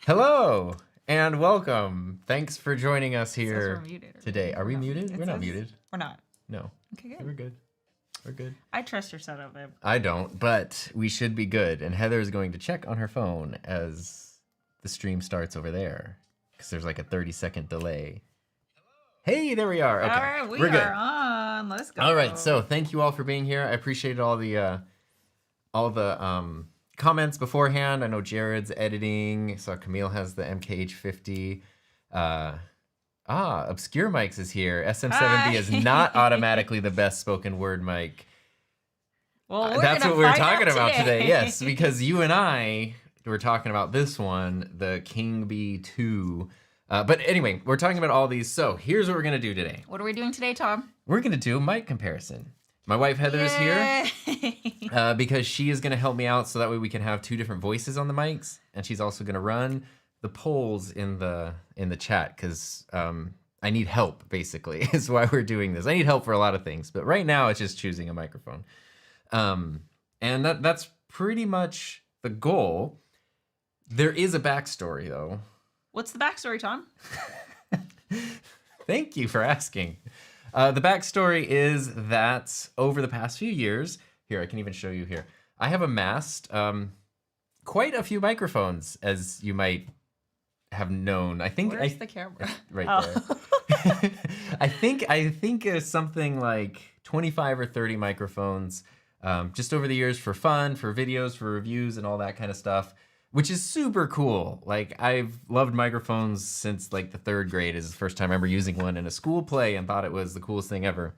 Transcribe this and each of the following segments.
Hello and welcome. Thanks for joining us here We're muted, today. Are we muted? We're not muted. We're not. No. Okay, good. We're good. We're good. I trust your setup, babe. I don't, but we should be good. And Heather is going to check on her phone as the stream starts over there because there's like a 30-second delay. Hey, there we are. Okay. All right, we're good. on. Let's go. All right, so thank you all for being here. I appreciate all the comments beforehand. I know Jared's editing. So Camille has the MKH50. Obscure Mics is here. SM7B is not automatically the best spoken word mic. Well, that's what we were talking about today. Yes, because you and I were talking about this one, the King B2. But anyway, we're talking about all these. So here's what we're going to do today. What are we doing today, Tom? We're going to do a mic comparison. My wife Heather is here because she is going to help me out so that way we can have two different voices on the mics. And she's also going to run the polls in the chat because I need help, basically, is why we're doing this. I need help for a lot of things. But right now, it's just choosing a microphone. And that's pretty much the goal. There is a backstory, though. What's the backstory, Tom? Thank you for asking. The backstory is that over the past few years, here, I can even show you here, I have amassed quite a few microphones, as you might have known. I think Where's the camera? Right there. I think it's something like 25 or 30 microphones, just over the years for fun, for videos, for reviews, and all that kind of stuff. Which is super cool. Like, I've loved microphones since like the 3rd grade is the first time I remember using one in a school play and thought it was the coolest thing ever.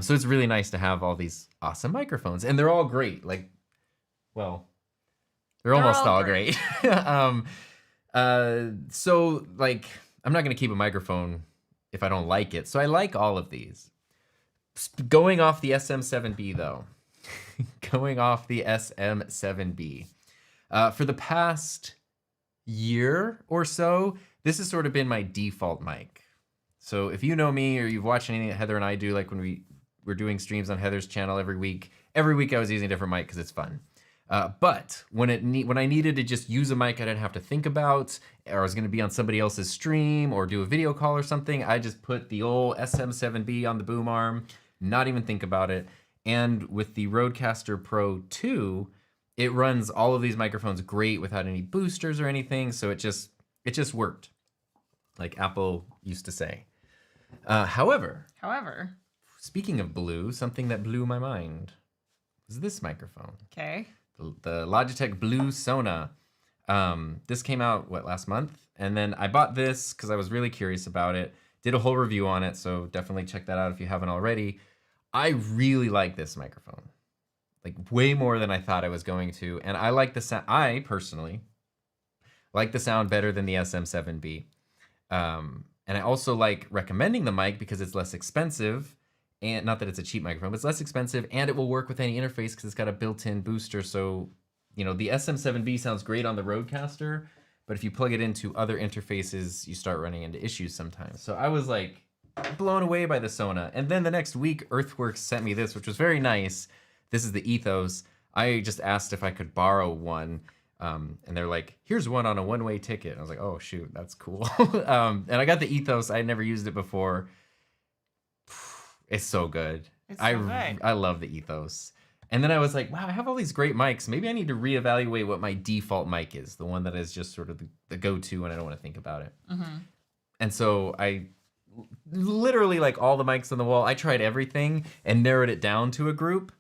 So it's really nice to have all these awesome microphones. And they're all great. Like, well, they're almost all great. So, like, I'm not going to keep a microphone if I don't like it. So I like all of these. Going off the SM7B, though. Going off the SM7B. For the past year or so, this has sort of been my default mic. So if you know me or you've watched anything that Heather and I do, like when we're doing streams on Heather's channel every week I was using a different mic because it's fun. But when I needed to just use a mic I didn't have to think about, or I was going to be on somebody else's stream or do a video call or something, I just put the old SM7B on the boom arm, not even think about it. And with the Rodecaster Pro 2, it runs all of these microphones great without any boosters or anything, so it just worked, like Apple used to say. However, speaking of blue, something that blew my mind was this microphone. Okay. The Logitech Blue Sona. This came out, last month? And then I bought this because I was really curious about it. Did a whole review on it, so definitely check that out if you haven't already. I really like this microphone. Like way more than I thought I was going to. And I like the sound, I personally like the sound better than the SM7B. And I also like recommending the mic because it's less expensive, and not that it's a cheap microphone, but it's less expensive and it will work with any interface because it's got a built-in booster. So, you know, the SM7B sounds great on the Rodecaster, but if you plug it into other interfaces, you start running into issues sometimes. So I was like blown away by the Sona. And then the next week, Earthworks sent me this, which was very nice. This is the Ethos. I just asked if I could borrow one, and they're like, here's one on a one-way ticket. And I was like, oh, shoot, that's cool. And I got the Ethos. I had never used it before. It's so good. I love the Ethos. And then I was like, wow, I have all these great mics. Maybe I need to reevaluate what my default mic is, the one that is just sort of the go-to when I don't want to think about it. Mm-hmm. And so I literally, like all the mics on the wall, I tried everything and narrowed it down to a group.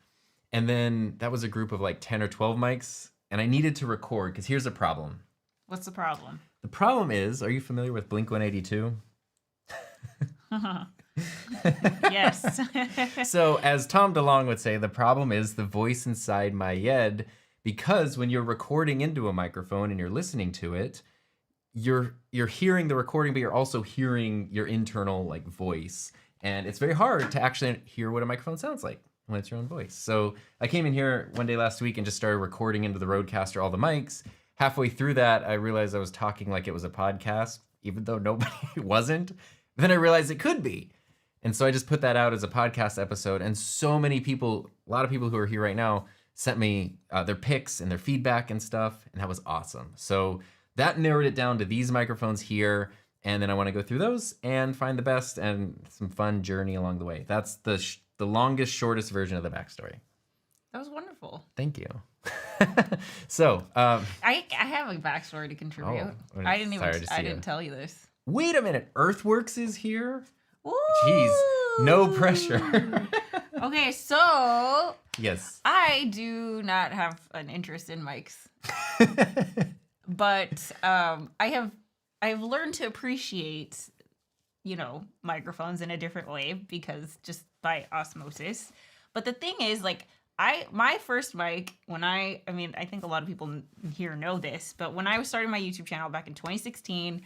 And then that was a group of like 10 or 12 mics, and I needed to record, because here's the problem. What's the problem? The problem is, are you familiar with Blink-182? Yes. So as Tom DeLonge would say, the problem is the voice inside my head, because when you're recording into a microphone and you're listening to it, you're hearing the recording, but you're also hearing your internal like voice. And it's very hard to actually hear what a microphone sounds like when it's your own voice. So I came in here one day last week and just started recording into the Rodecaster all the mics. Halfway through that, I realized I was talking like it was a podcast, even though nobody wasn't. Then I realized it could be. And so I just put that out as a podcast episode. And so many people, a lot of people who are here right now, sent me their pics and their feedback and stuff. And that was awesome. So that narrowed it down to these microphones here. And then I want to go through those and find the best and some fun journey along the way. That's the longest, shortest version of the backstory. That was wonderful. Thank you. So, I have a backstory to contribute. Oh, I didn't sorry to see I you. didn't tell you this. Wait a minute. Earthworks is here? Woo! Jeez, no pressure. Okay, so Yes. I do not have an interest in mics, but I've learned to appreciate, microphones in a different way because just by osmosis. But the thing is, like, my first mic, I think a lot of people here know this, but when I was starting my YouTube channel back in 2016,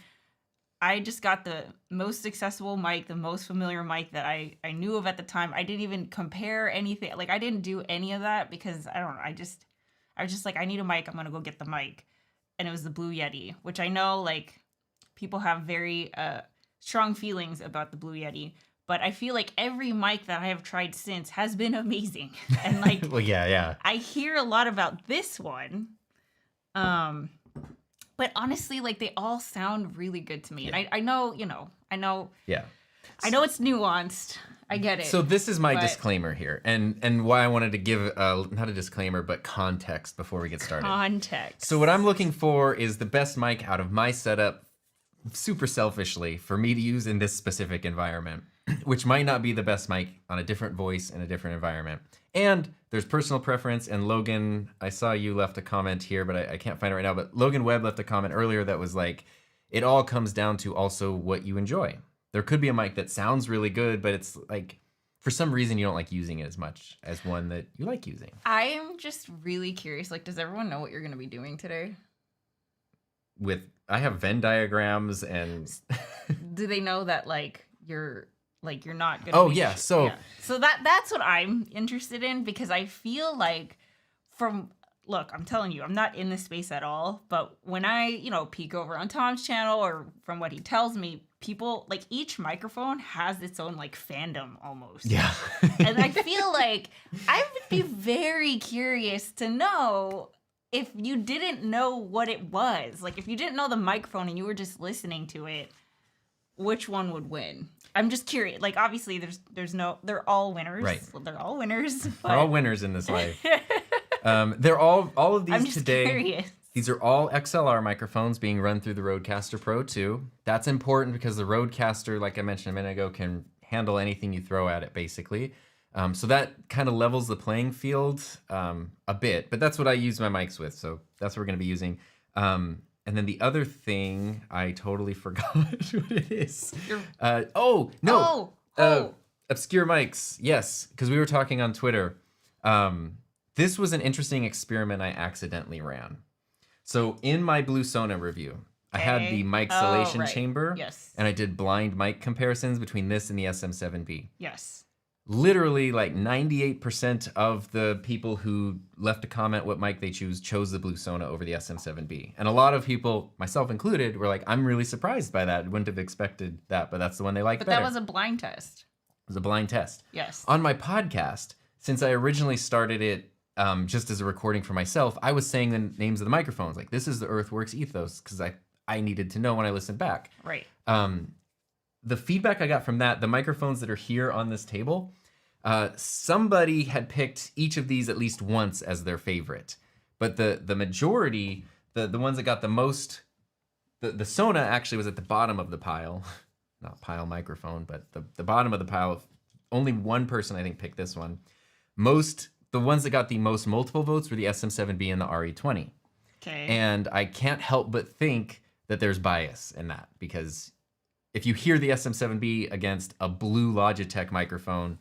I just got the most accessible mic, the most familiar mic that I knew of at the time. I didn't even compare anything. Like, I didn't do any of that because, I don't know, I was just like, I need a mic. I'm going to go get the mic. And it was the Blue Yeti, which I know, like, people have very strong feelings about the Blue Yeti. But I feel like every mic that I have tried since has been amazing. And, like, Well, yeah. I hear a lot about this one. But honestly, like, they all sound really good to me. Yeah. And I know, Yeah. I know it's nuanced. I get it. So this is my but- disclaimer here, and why I wanted to give not a disclaimer, but context before we get started. Context. So what I'm looking for is the best mic out of my setup, super selfishly, for me to use in this specific environment, which might not be the best mic on a different voice in a different environment. And there's personal preference, and Logan, I saw you left a comment here, but I can't find it right now, but Logan Webb left a comment earlier that was like, it all comes down to also what you enjoy. There could be a mic that sounds really good, but it's like, for some reason, you don't like using it as much as one that you like using. I am just really curious. Like, does everyone know what you're going to be doing today? I have Venn diagrams and... Do they know that, like, you're not gonna Oh, be yeah, so that's what I'm interested in, because I feel like look, I'm telling you, I'm not in this space at all, but when I, peek over on Tom's channel, or from what he tells me, people, like, each microphone has its own, like, fandom almost. Yeah. And I feel like I would be very curious to know if you didn't know what it was. Like, if you didn't know the microphone and you were just listening to it, which one would win? I'm just curious. Like, obviously, they're all winners. Right. Well, they're all winners. But... We're all winners in this life. They're all of these I'm just today. Curious. These are all XLR microphones being run through the Rodecaster Pro 2. That's important because the Rodecaster, like I mentioned a minute ago, can handle anything you throw at it, basically. So that kind of levels the playing field a bit, but that's what I use my mics with. So that's what we're going to be using. And then the other thing, I totally forgot what it is. Obscure mics. Yes, because we were talking on Twitter. This was an interesting experiment I accidentally ran. So in my Blue Sona review, I had the micsolation chamber. Yes. And I did blind mic comparisons between this and the SM7B. Yes. Literally, like 98% of the people who left a comment what mic they chose the Blue Sona over the SM7B. And a lot of people, myself included, were like, I'm really surprised by that. Wouldn't have expected that, but that's the one they liked better. But that was a blind test. It was a blind test. Yes. On my podcast, since I originally started it just as a recording for myself, I was saying the names of the microphones. Like, this is the Earthworks Ethos, because I needed to know when I listened back. Right. The feedback I got from that, the microphones that are here on this table, somebody had picked each of these at least once as their favorite. But the majority, the ones that got the most, the Sona actually was at the bottom of the pile. Not pile microphone, but the bottom of the pile. Only one person, I think, picked this one. The ones that got the most multiple votes were the SM7B and the RE20. Okay. And I can't help but think that there's bias in that, because if you hear the SM7B against a blue Logitech microphone,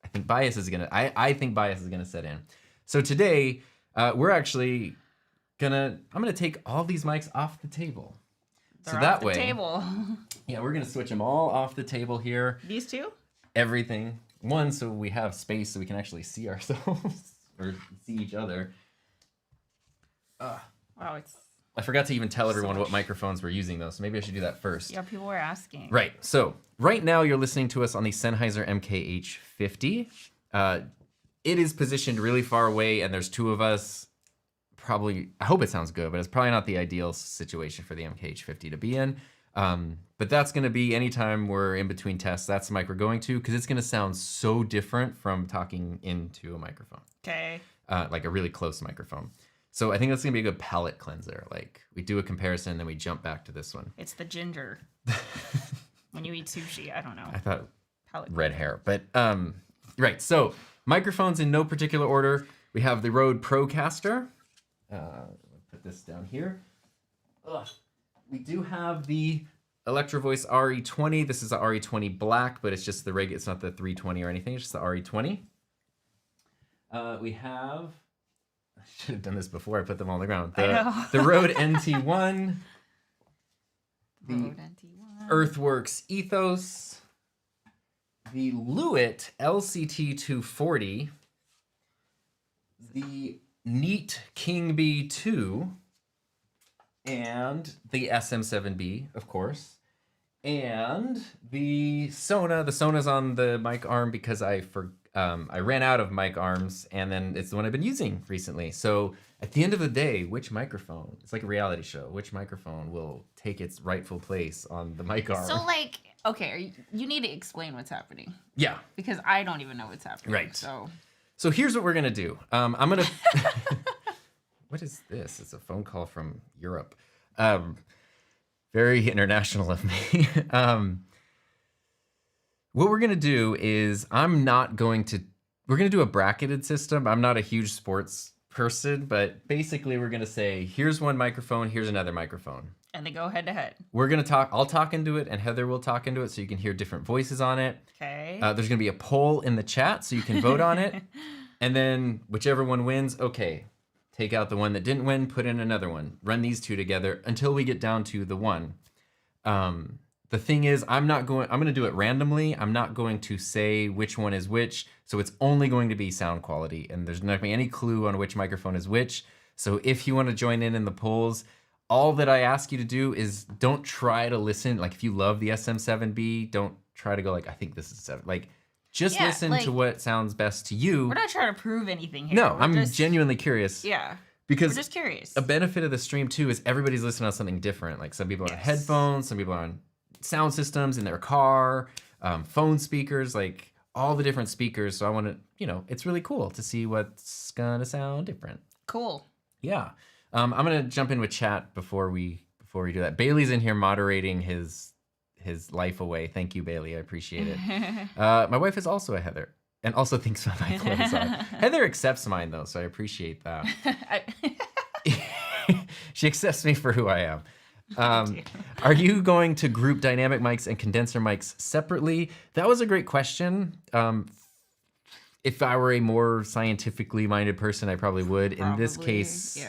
I think bias is gonna set in. So today, we're actually I'm gonna take all these mics off the table. They're so off that the way, table. Yeah, we're gonna switch them all off the table here. These two? Everything. One, so we have space so we can actually see ourselves or see each other. Wow, I forgot to even tell everyone what microphones we're using, though, so maybe I should do that first. Yeah, people were asking. Right. So right now you're listening to us on the Sennheiser MKH50. It is positioned really far away, and there's two of us probably, I hope it sounds good, but it's probably not the ideal situation for the MKH50 to be in. But that's going to be anytime we're in between tests, that's the mic we're going to, because it's going to sound so different from talking into a microphone. Okay. Like a really close microphone. So I think that's going to be a good palate cleanser. Like we do a comparison, then we jump back to this one. It's the ginger. When you eat sushi, I don't know. I thought Palate red hair, but right. So microphones in no particular order. We have the Rode Procaster. Put this down here. We do have the Electro Voice RE20. This is the RE20 Black, but it's just the it's not the 320 or anything. It's just the RE20. We have. I should have done this before I put them on the ground. The Rode NT1. The Rode NT1. Earthworks Ethos. The Lewitt LCT240. The Neat King Bee 2. And the SM7B, of course. And the Sona. The Sona's on the mic arm because I ran out of mic arms, and then it's the one I've been using recently. So at the end of the day, which microphone? It's like a reality show. Which microphone will take its rightful place on the mic arm? So, like, okay, you need to explain what's happening. Yeah. Because I don't even know what's happening. Right. So here's what we're gonna do. I'm gonna. What is this? It's a phone call from Europe. Very international of me. What we're going to do is we're going to do a bracketed system. I'm not a huge sports person, but basically we're going to say, here's one microphone, here's another microphone. And they go head to head. We're going to I'll talk into it and Heather will talk into it so you can hear different voices on it. Okay. There's going to be a poll in the chat so you can vote on it. And then whichever one wins, okay. Take out the one that didn't win, put in another one. Run these two together until we get down to the one. The thing is, I'm going to do it randomly. I'm not going to say which one is which. So it's only going to be sound quality. And there's not going to be any clue on which microphone is which. So if you want to join in the polls, all that I ask you to do is don't try to listen. Like if you love the SM7B, don't try to go like, I think this is 7. Like just listen to what sounds best to you. We're not trying to prove anything here. No, I'm genuinely curious. Yeah. Because we're just curious. A benefit of the stream too is everybody's listening on something different. Like some people are on headphones, some people are on sound systems in their car, phone speakers, like all the different speakers. So I want to, it's really cool to see what's gonna sound different. Cool. Yeah. I'm gonna jump in with chat before we do that. Bailey's in here moderating his life away. Thank you, Bailey. I appreciate it. My wife is also a Heather. And also thinks my clothes on. Heather accepts mine though, so I appreciate that. She accepts me for who I am. Are you going to group dynamic mics and condenser mics separately? That was a great question. If I were a more scientifically minded person, I probably would. In this case,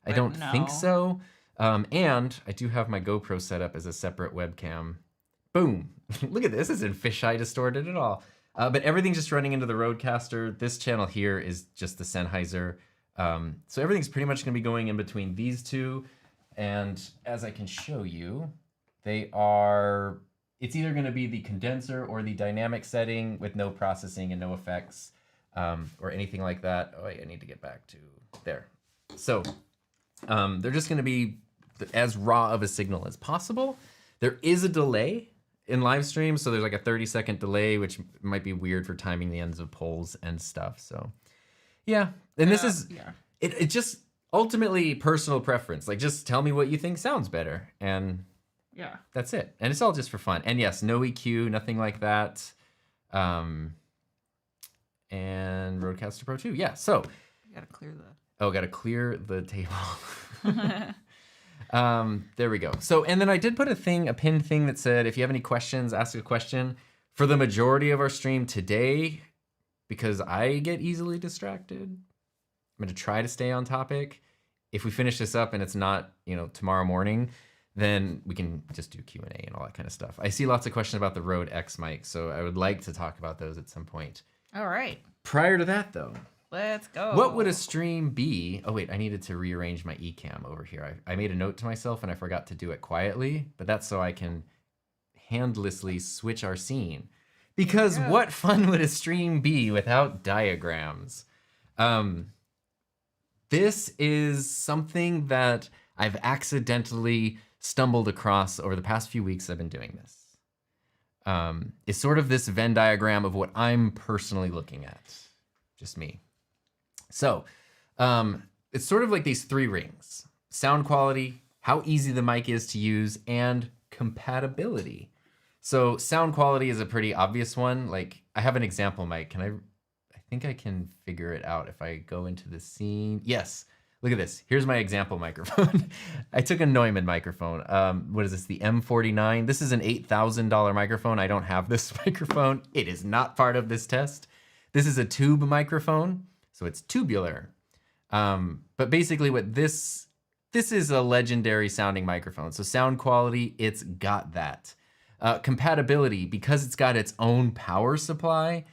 I don't think so. And I do have my GoPro set up as a separate webcam. Boom. Look at this. This isn't fisheye distorted at all. But everything's just running into the Rodecaster. This channel here is just the Sennheiser. So everything's pretty much going to be going in between these two. And as I can show you, it's either going to be the condenser or the dynamic setting with no processing and no effects or anything like that. Oh, I need to get back to there. So they're just going to be as raw of a signal as possible. There is a delay in live stream, so there's like a 30-second delay, which might be weird for timing the ends of polls and stuff. So, yeah. And this is it just ultimately personal preference. Like, just tell me what you think sounds better, and that's it. And it's all just for fun. And yes, no EQ, nothing like that. And Rodecaster Pro 2. Yeah. So, gotta clear the table. There we go. So, and then I did put a pinned thing that said, if you have any questions, ask a question. For the majority of our stream today, because I get easily distracted, I'm going to try to stay on topic. If we finish this up and it's not, tomorrow morning, then we can just do Q&A and all that kind of stuff. I see lots of questions about the Rode X mic, so I would like to talk about those at some point. All right. Prior to that, though, let's go. What would a stream be? Oh, wait, I needed to rearrange my eCam over here. I made a note to myself and I forgot to do it quietly, but that's so I can handlessly switch our scene. Because what fun would a stream be without diagrams? This is something that I've accidentally stumbled across over the past few weeks I've been doing this. It's sort of this Venn diagram of what I'm personally looking at. Just me. So it's sort of like these three rings: sound quality, how easy the mic is to use, and compatibility. So sound quality is a pretty obvious one. Like, I have an example mic. I think I can figure it out if I go into the scene. Yes, look at this. Here's my example microphone. I took a Neumann microphone. What is this, the M49? This is an $8,000 microphone. I don't have this microphone. It is not part of this test. This is a tube microphone, so it's tubular. But basically what this is a legendary sounding microphone. So sound quality, it's got that. Compatibility, because it's got its own power supply,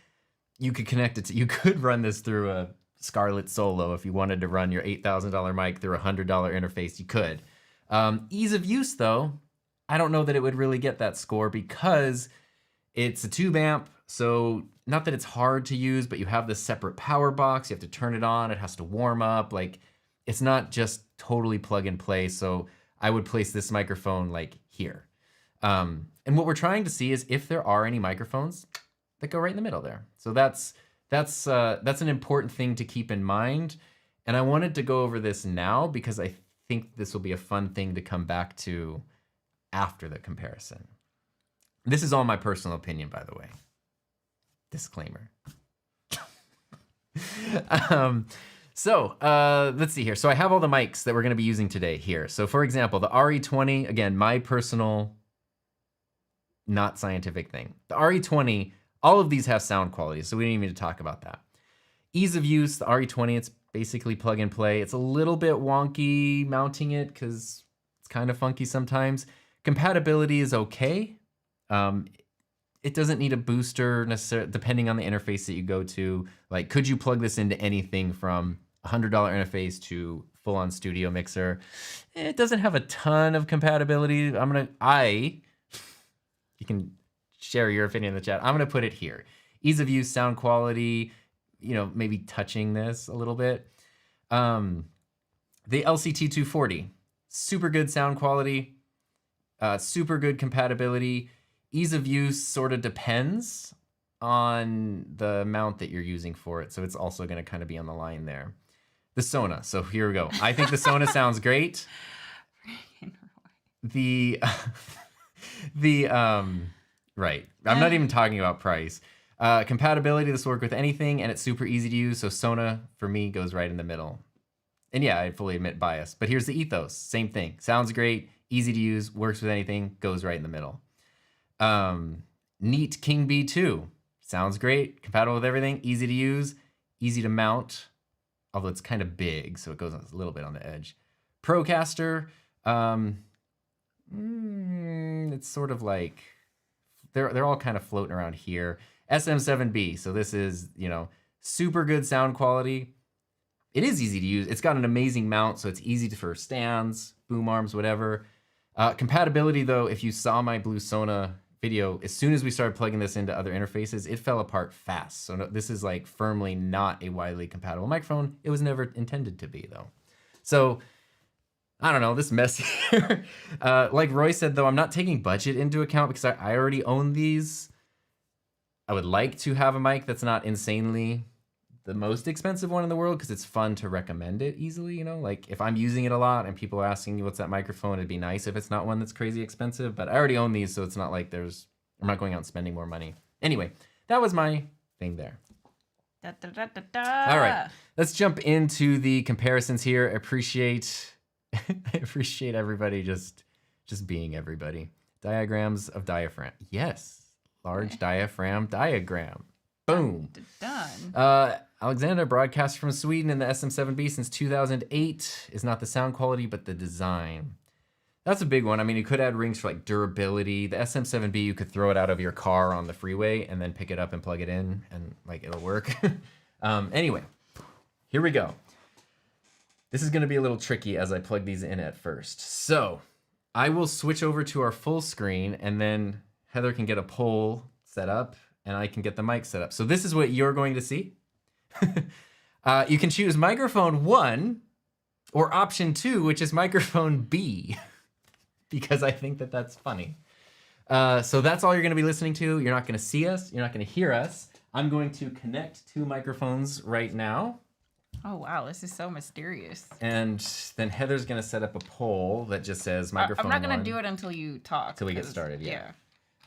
you could run this through a Scarlett Solo if you wanted to run your $8,000 mic through a $100 interface, you could. Ease of use though, I don't know that it would really get that score because it's a tube amp. So not that it's hard to use, but you have this separate power box. You have to turn it on. It has to warm up. Like, it's not just totally plug and play. So I would place this microphone like here. And what we're trying to see is if there are any microphones that go right in the middle there. So that's an important thing to keep in mind. And I wanted to go over this now because I think this will be a fun thing to come back to after the comparison. This is all my personal opinion, by the way. Disclaimer. Let's see here. So I have all the mics that we're going to be using today here. So for example, the RE20, again, my personal, not scientific thing. The RE20, all of these have sound quality, so we don't even need to talk about that. Ease of use, the RE20, it's basically plug and play. It's a little bit wonky mounting it because it's kind of funky sometimes. Compatibility is okay. It doesn't need a booster necessarily, depending on the interface that you go to. Like, could you plug this into anything from a $100 interface to full-on studio mixer? It doesn't have a ton of compatibility. You can share your opinion in the chat. I'm gonna put it here. Ease of use, sound quality, maybe touching this a little bit. The LCT240, super good sound quality, super good compatibility. Ease of use sort of depends on the mount that you're using for it. So it's also gonna kind of be on the line there. The Sona, so here we go. I think the Sona sounds great. Right. I'm not even talking about price. Compatibility, this will work with anything, and it's super easy to use. So Sona, for me, goes right in the middle. And yeah, I fully admit bias. But here's the ethos. Same thing. Sounds great, easy to use, works with anything, goes right in the middle. Neat King B2. Sounds great, compatible with everything, easy to use, easy to mount, although it's kind of big, so it goes a little bit on the edge. Procaster, it's sort of like, they're all kind of floating around here. SM7B, so this is, super good sound quality. It is easy to use. It's got an amazing mount, so it's easy for stands, boom arms, whatever. Compatibility, though, if you saw my Blue Sona video, as soon as we started plugging this into other interfaces, it fell apart fast. So this is like firmly not a widely compatible microphone. It was never intended to be, though. So I don't know, this mess here. Like Roy said, though, I'm not taking budget into account because I already own these. I would like to have a mic that's not insanely the most expensive one in the world because it's fun to recommend it easily, Like, if I'm using it a lot and people are asking you what's that microphone, it'd be nice if it's not one that's crazy expensive. But I already own these, so it's not like I'm not going out and spending more money. Anyway, that was my thing there. Da, da, da, da, da. All right, let's jump into the comparisons here. I appreciate everybody just being everybody. Diagrams of diaphragm. Yes, large diaphragm diagram. Boom. Done. Alexander, broadcast from Sweden in the SM7B since 2008, is not the sound quality, but the design. That's a big one. I mean, you could add rings for like durability. The SM7B, you could throw it out of your car on the freeway and then pick it up and plug it in and like it'll work. Anyway, here we go. This is gonna be a little tricky as I plug these in at first. So I will switch over to our full screen and then Heather can get a poll set up and I can get the mic set up. So this is what you're going to see. You can choose microphone 1 or option 2, which is microphone B, because I think that that's funny. So that's all you're going to be listening to. You're not going to see us. You're not going to hear us. I'm going to connect 2 microphones right now. Oh, wow. This is so mysterious. And then Heather's going to set up a poll that just says microphone I'm not going one. to do it until you talk. Until we get started, yeah.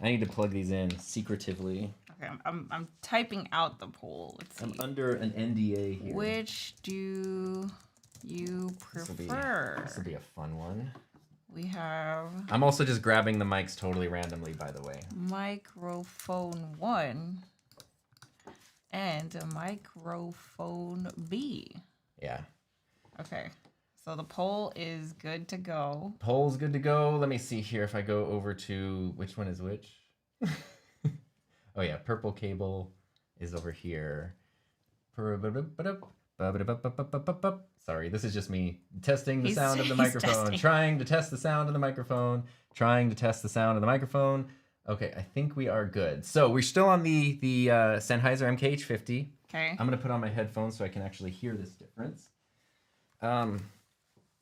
I need to plug these in secretively. Okay, I'm typing out the poll. Let's see. I'm under an NDA here. Which do you prefer? This will be a fun one. We have... I'm also just grabbing the mics totally randomly, by the way. Microphone 1 and a microphone B. Yeah. Okay. So the poll is good to go. Poll's good to go. Let me see here if I go over to... Which one is which? Oh, yeah. Purple cable is over here. Sorry, this is just me testing the sound of the microphone. Trying to test the sound of the microphone. Trying to test the sound of the microphone. Okay, I think we are good. So we're still on the Sennheiser MKH50. Okay. I'm going to put on my headphones so I can actually hear this difference.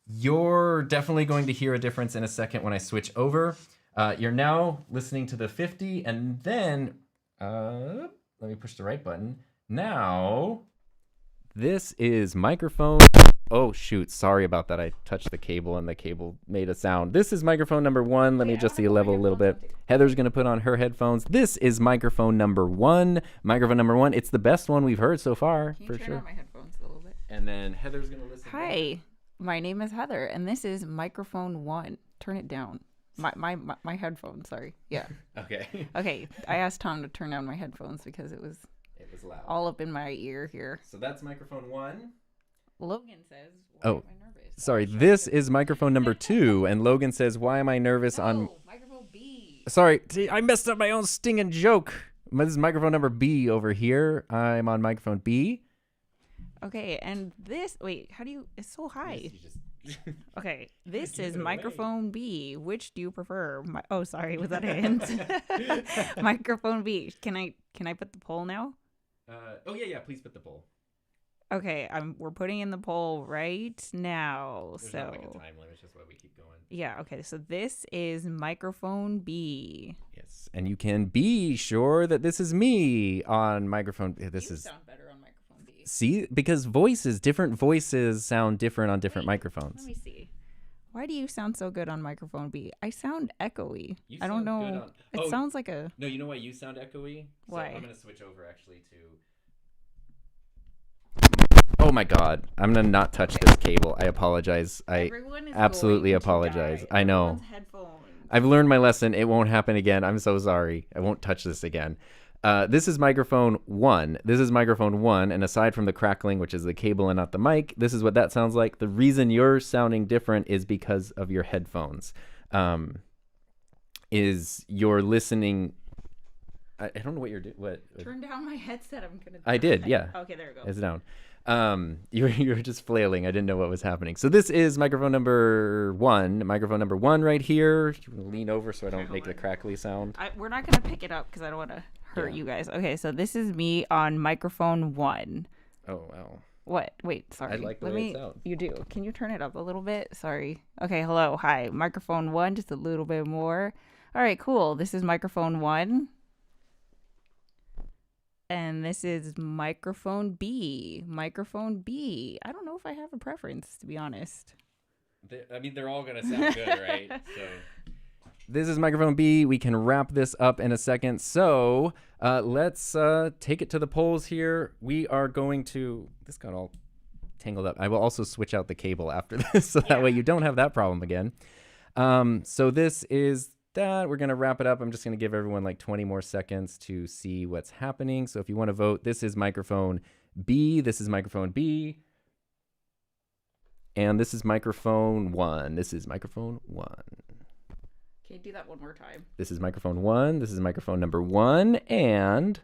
You're definitely going to hear a difference in a second when I switch over. You're now listening to the 50, and then let me push the right button. Now, this is microphone. Oh, shoot. Sorry about that. I touched the cable and the cable made a sound. This is microphone number 1. Let me adjust the level a little bit. Heather's going to put on her headphones. This is microphone number 1. Microphone number 1. It's the best one we've heard so far, for sure. Turn on my headphones a little bit? And then Heather's going to listen. Hi, my name is Heather, and this is microphone 1. Turn it down. My headphones, sorry. Yeah. Okay. Okay, I asked Tom to turn down my headphones because it was loud. all up in my ear here. So that's microphone 1. Logan says, why am I nervous? Sorry, this is microphone number 2, and Logan says, why am I nervous on... microphone B. Sorry, I messed up my own stinging joke. This is microphone number B over here. I'm on microphone B. Okay, and this... Wait, how do you... It's so high. Okay, this is microphone B. Which do you prefer? Oh, sorry, was that a hint? Microphone B. Can I put the poll now? Oh, yeah, please put the poll. Okay, we're putting in the poll right now. There's so not like a time limit, it's just why we keep going. Yeah, okay, so this is microphone B. Yes, and you can be sure that this is me on microphone. You sound better on microphone B. See, because different voices sound different on different microphones. Let me see. Why do you sound so good on microphone B? I sound echoey. You I don't know. It sounds like a... No, you know why you sound echoey? Why? So I'm going to switch over actually to... Oh my God. I'm going to not touch this cable. I apologize. I absolutely apologize. I know. I've learned my lesson. It won't happen again. I'm so sorry. I won't touch this again. This is microphone 1. This is microphone 1. And aside from the crackling, which is the cable and not the mic, this is what that sounds like. The reason you're sounding different is because of your headphones. Is you're listening... I don't know what you're doing. What? Turn down my headset. I'm gonna. I did, yeah. Okay, there we go. It's down. You were just flailing. I didn't know what was happening. So this is microphone number 1. Microphone number 1 right here. You want to lean over so I don't make the crackly sound. We're not gonna pick it up because I don't want to hurt you guys. Okay, so this is me on microphone 1. Oh wow. What? Wait, sorry. I like the way it sounds. You do. Can you turn it up a little bit? Sorry. Okay. Hello. Hi. Microphone 1. Just a little bit more. All right. Cool. This is microphone 1. And this is microphone B. Microphone B. I don't know if I have a preference, to be honest. They're all going to sound good, right? So this is microphone B. We can wrap this up in a second. So let's take it to the polls here. We are going to... This got all tangled up. I will also switch out the cable after this, so that way you don't have that problem again. So this is... that. We're going to wrap it up. I'm just going to give everyone like 20 more seconds to see what's happening. So if you want to vote, this is microphone B. This is microphone B. And this is microphone 1. This is microphone 1. Can you do that one more time? This is microphone 1. This is microphone number 1. And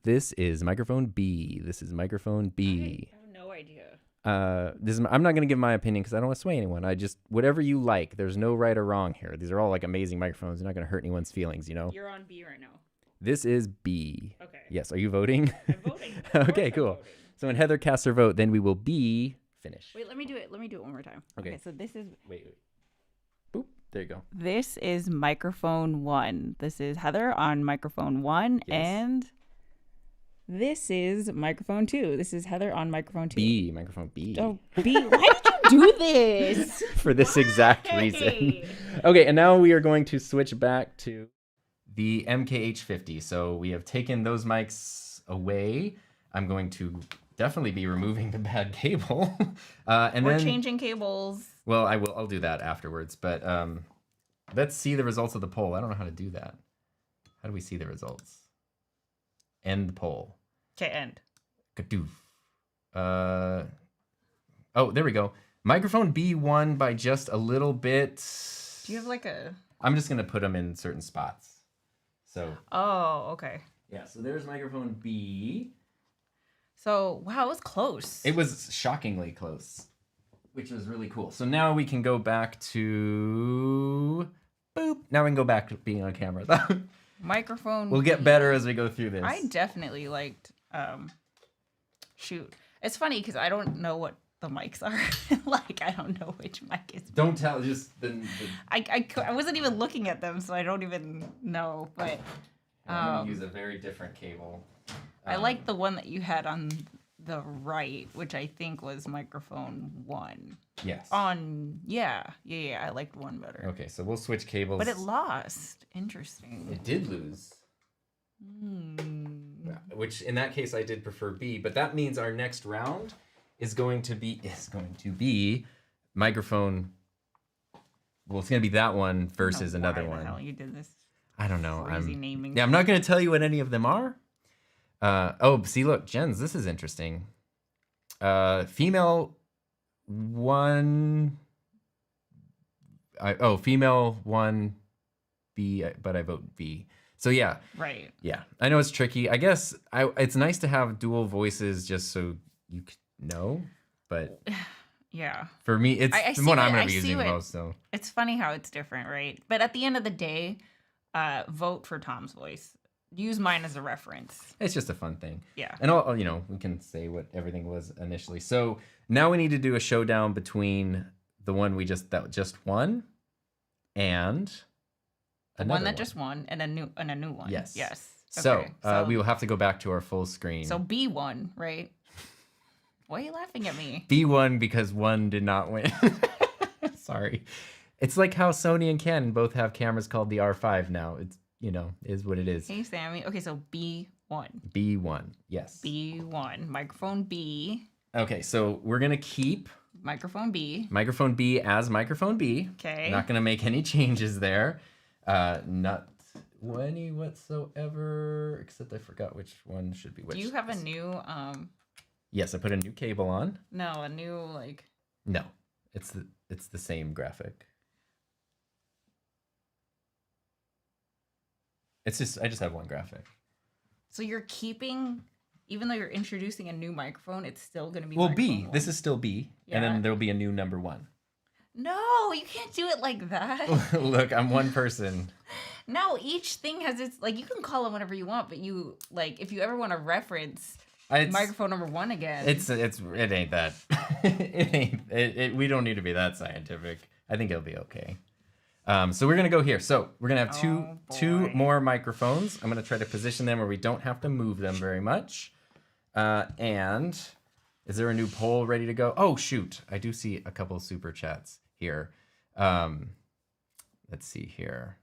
this is microphone B. This is microphone B. I have no idea. I'm not going to give my opinion because I don't want to sway anyone. I just, whatever you like, there's no right or wrong here. These are all like amazing microphones. They're not going to hurt anyone's feelings, you know? You're on B right now. This is B. Okay. Yes. Are you voting? I'm voting. Okay, cool. So when Heather casts her vote, then we will be finish. Wait, let me do it. Let me do it one more time. Okay. So this is Wait. Boop. There you go. this is microphone 1. This is Heather on microphone 1, Yes. and this is microphone 2. This is Heather on microphone 2. Microphone B. Oh, B. Why did you do this? For this exact reason. Okay, and now we are going to switch back to the MKH50. So we have taken those mics away. I'm going to definitely be removing the bad cable. And We're then changing cables. well, I'll do that afterwards, but let's see the results of the poll. I don't know how to do that. How do we see the results? End the poll. Okay, end. Kadoof. Oh, there we go. Microphone B won by just a little bit. Do you have like a... I'm just going to put them in certain spots. So, Oh, okay. yeah, so there's microphone B. So, wow, it was close. It was shockingly close, which was really cool. So now we can go back to... Boop. Now we can go back to being on camera. Microphone We'll get B. better as we go through this. I definitely liked... Shoot. It's funny because I don't know what the mics are. Like, I don't know which mic is... Don't tell, just the I wasn't even looking at them, so I don't even know. But I'm going to use a very different cable. I like the one that you had on the right, which I think was microphone 1. Yes. Yeah, I liked 1 better. Okay, so we'll switch cables. But it lost. Interesting. It did lose. Which in that case I did prefer B, but that means our next round is going to be microphone. Well, it's going to be that one versus another one. Why the hell you did this? I don't know. Crazy naming. Yeah, I'm not going to tell you what any of them are. Oh, see, look, Jens, this is interesting. Female 1. Female 1 B, but I vote B. So yeah. Right. Yeah, I know it's tricky. I guess it's nice to have dual voices just so you know, but yeah. For me, it's the one I'm going to be using the most. So it's funny how it's different, right? But at the end of the day, vote for Tom's voice. Use mine as a reference. It's just a fun thing. Yeah. And all, we can say what everything was initially. So now we need to do a showdown between the one that just won and the one that just won and a new one. Yes. Yes. Okay. So we will have to go back to our full screen. So B won, right? Why are you laughing at me? B won because 1 did not win. Sorry. It's like how Sony and Canon both have cameras called the R5 now. It's, is what it is. Hey, Sammy. Okay, so B1. B1, yes. B1. Microphone B. Okay, so we're going to keep... Microphone B. Microphone B as microphone B. Okay. Not going to make any changes there. Not any whatsoever, except I forgot which one should be which. Do you have a new... Yes, I put a new cable on. No, a new, like... No, it's the same graphic. I just have one graphic. So you're keeping, even though you're introducing a new microphone, it's still going to be B. 1. This is still B, and then there'll be a new number 1. No, you can't do it like that. Look, I'm one person. No, each thing has its, like, you can call it whatever you want, but you, like, if you ever want to reference microphone number 1 again. It ain't that. We don't need to be that scientific. I think it'll be okay. So we're gonna go here. So we're gonna have two more microphones. I'm gonna try to position them where we don't have to move them very much. And is there a new poll ready to go? Oh shoot, I do see a couple super chats here. Let's see here.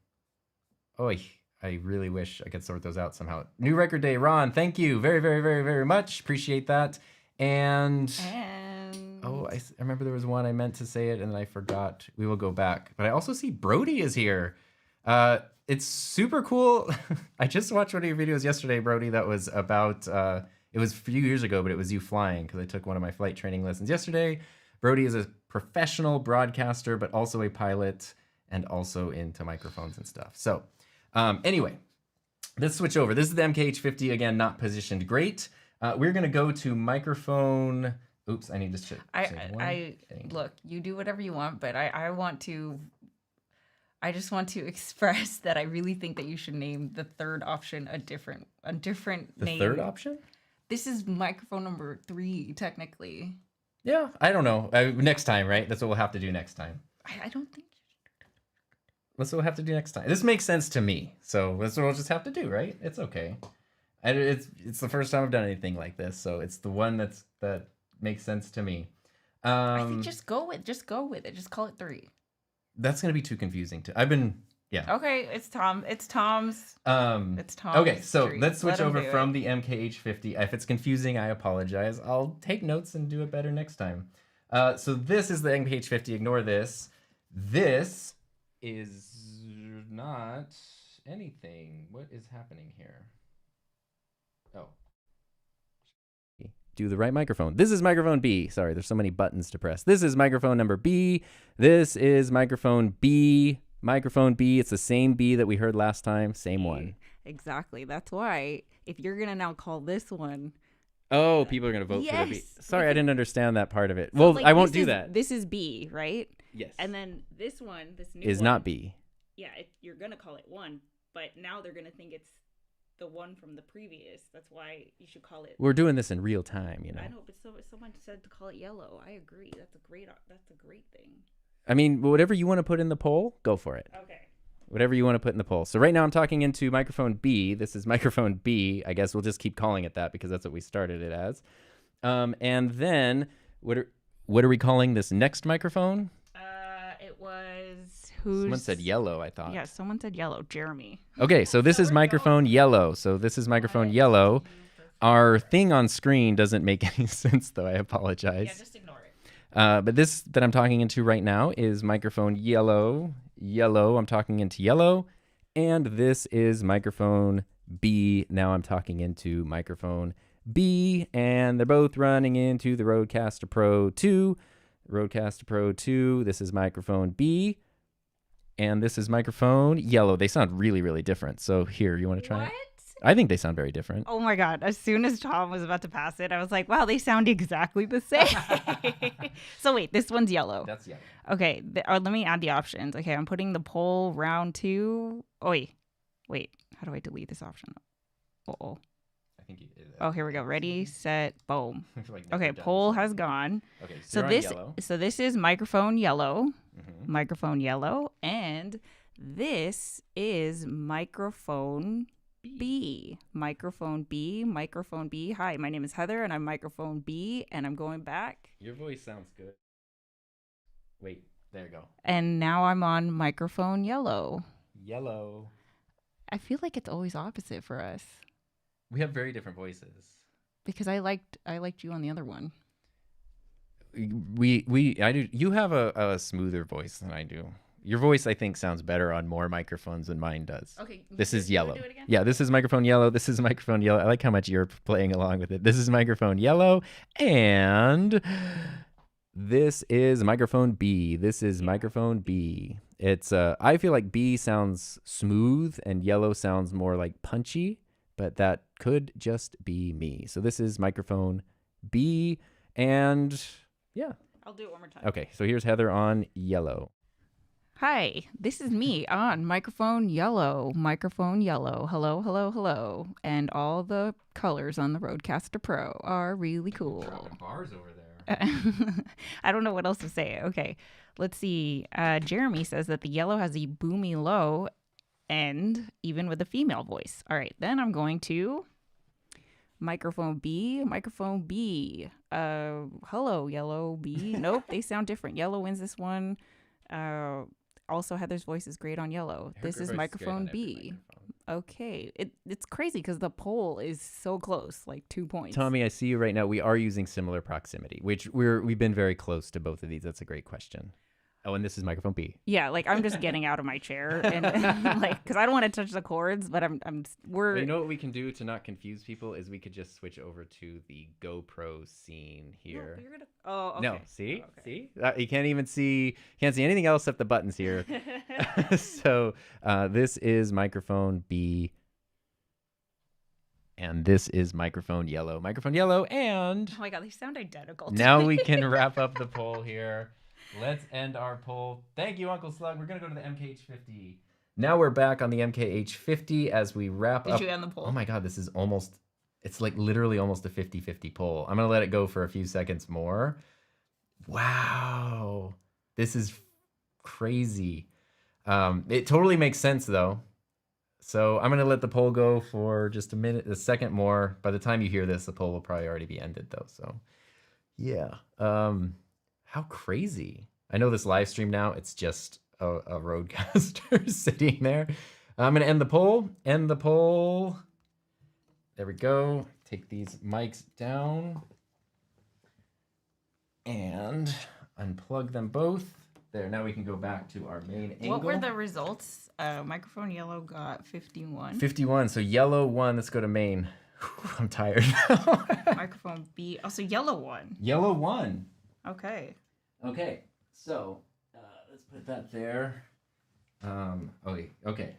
Oh, I really wish I could sort those out somehow. New record day, Ron. Thank you very, very, very, very much. Appreciate that. And oh, I remember there was one I meant to say it and then I forgot. We will go back. But I also see Brody is here. It's super cool. I just watched one of your videos yesterday, Brody, that was about, it was a few years ago, but it was you flying because I took one of my flight training lessons yesterday. Brody is a professional broadcaster, but also a pilot and also into microphones and stuff. So anyway, let's switch over. This is the MKH50, again, not positioned great. We're going to go to microphone... Oops, I need to say look, you do whatever you want, but I just want to express that I really think that you should name the third option a different name. The third option? This is microphone number 3, technically. Yeah, I don't know. Next time, right? That's what we'll have to do next time. I don't think. That's what we'll have to do next time. This makes sense to me, so that's what we'll just have to do, right? It's okay. It's the first time I've done anything like this, so it's the one that makes sense to me. I think just go with it. Just call it 3. That's gonna be too confusing. Yeah. Okay, it's Tom. It's Tom's. It's Tom's. Okay, so treat. let's switch Let him over do from it. the MKH50. If it's confusing, I apologize. I'll take notes and do it better next time. So this is the MKH50. Ignore this. This is not anything. What is happening here? Oh. Do the right microphone. This is microphone B. Sorry, there's so many buttons to press. This is microphone number B. This is microphone B. Microphone B. It's the same B that we heard last time. Same one. Exactly. That's why if you're going to now call this one. Oh, people are going to vote for the B. Yes, Sorry, I didn't understand that part of it. So, Well, like, I won't this do is- that. This is B, right? Yes. And then this one, this new Is one, not B. Yeah, you're going to call it 1, but now they're going to think it's the one from the previous. That's why you should call it. We're doing this in real time, you know. I know, but someone said to call it yellow. I agree. That's a great thing. I mean, whatever you want to put in the poll, go for it. Okay. Whatever you want to put in the poll. So right now I'm talking into microphone B. This is microphone B. I guess we'll just keep calling it that because that's what we started it as. And then what are we calling this next microphone? It was who's. Someone said yellow, I thought. Yeah, someone said yellow. Jeremy. Okay, so this is microphone yellow. So this is microphone yellow. Our thing on screen doesn't make any sense, though. I apologize. Yeah, just ignore it. But this that I'm talking into right now is microphone yellow. Yellow, I'm talking into yellow. And this is microphone B. Now I'm talking into microphone B. And they're both running into the Rodecaster Pro 2. Rodecaster Pro 2. This is microphone B. And this is microphone yellow. They sound really, really different. So here, you want to try What? it? I think they sound very different. Oh my God. As soon as Tom was about to pass it, I was like, wow, they sound exactly the same. So wait, this one's yellow. That's yellow. Okay. Let me add the options. Okay. I'm putting the poll round 2. Oh, wait. How do I delete this option? Uh-oh. I think you did. Oh, here we go. Ready, set, boom. Like never Okay. done Poll this has before. gone. Okay, So you're on yellow. this is microphone yellow. Mhm. Microphone yellow. And this is microphone B. Microphone B. Microphone B. Hi, my name is Heather and I'm microphone B and I'm going back. Your voice sounds good. Wait, there you go. And now I'm on microphone yellow. Yellow. I feel like it's always opposite for us We have very different voices. because I liked you on the other one. I do. You have a smoother voice than I do. Your voice, I think, sounds better on more microphones than mine does. Okay. This is you wanna yellow. do it again? Yeah, this is microphone yellow. This is microphone yellow. I like how much you're playing along with it. This is microphone yellow. And this is microphone B. This is microphone B. It's I feel like B sounds smooth and yellow sounds more like punchy, but that could just be me. So this is microphone B. And yeah. I'll do it one more time. Okay, so here's Heather on yellow. Hi, this is me on microphone yellow. Microphone yellow. Hello, hello, hello. And all the colors on the Rodecaster Pro are really cool. Bars over there. I don't know what else to say. Okay, let's see. Jeremy says that the yellow has a boomy low end, even with a female voice. All right, then I'm going to microphone B. Microphone B. Hello, yellow B. Nope, they sound different. Yellow wins this one. Also, Heather's voice is great on yellow. This is microphone B. Okay, it's crazy because the poll is so close, like 2 points. Tommy, I see you right now. We are using similar proximity, which we've been very close to both of these. That's a great question. Oh, and this is microphone B. Yeah, like I'm just getting out of my chair and like because I don't want to touch the cords, but we're. Well, you know what we can do to not confuse people is we could just switch over to the GoPro scene here. No, you're gonna... Oh, okay. No, see, Oh, okay. see, you can't even see, can't see anything else except the buttons here. So this is microphone B, and this is microphone yellow. Microphone yellow, and Oh my god, they sound identical. to now me. we can wrap up the poll here. Let's end our poll. Thank you, Uncle Slug. We're gonna go to the MKH50. Now we're back on the MKH50 as we wrap up. Did you end the poll? Oh my god, this is almost, it's like literally almost a 50-50 poll. I'm gonna let it go for a few seconds more. Wow. This is crazy. It totally makes sense though. So I'm gonna let the poll go for just a second more. By the time you hear this, the poll will probably already be ended though. So yeah. How crazy. I know this live stream now, it's just a roadcaster sitting there. I'm gonna end the poll. End the poll. There we go. Take these mics down and unplug them both. There, now we can go back to our main angle. What were the results? Microphone yellow got 51. 51, so yellow won. Let's go to main. Whew, I'm tired now. Microphone B. Oh, so yellow won. Yellow won. Okay. Okay, so let's put that there. Okay.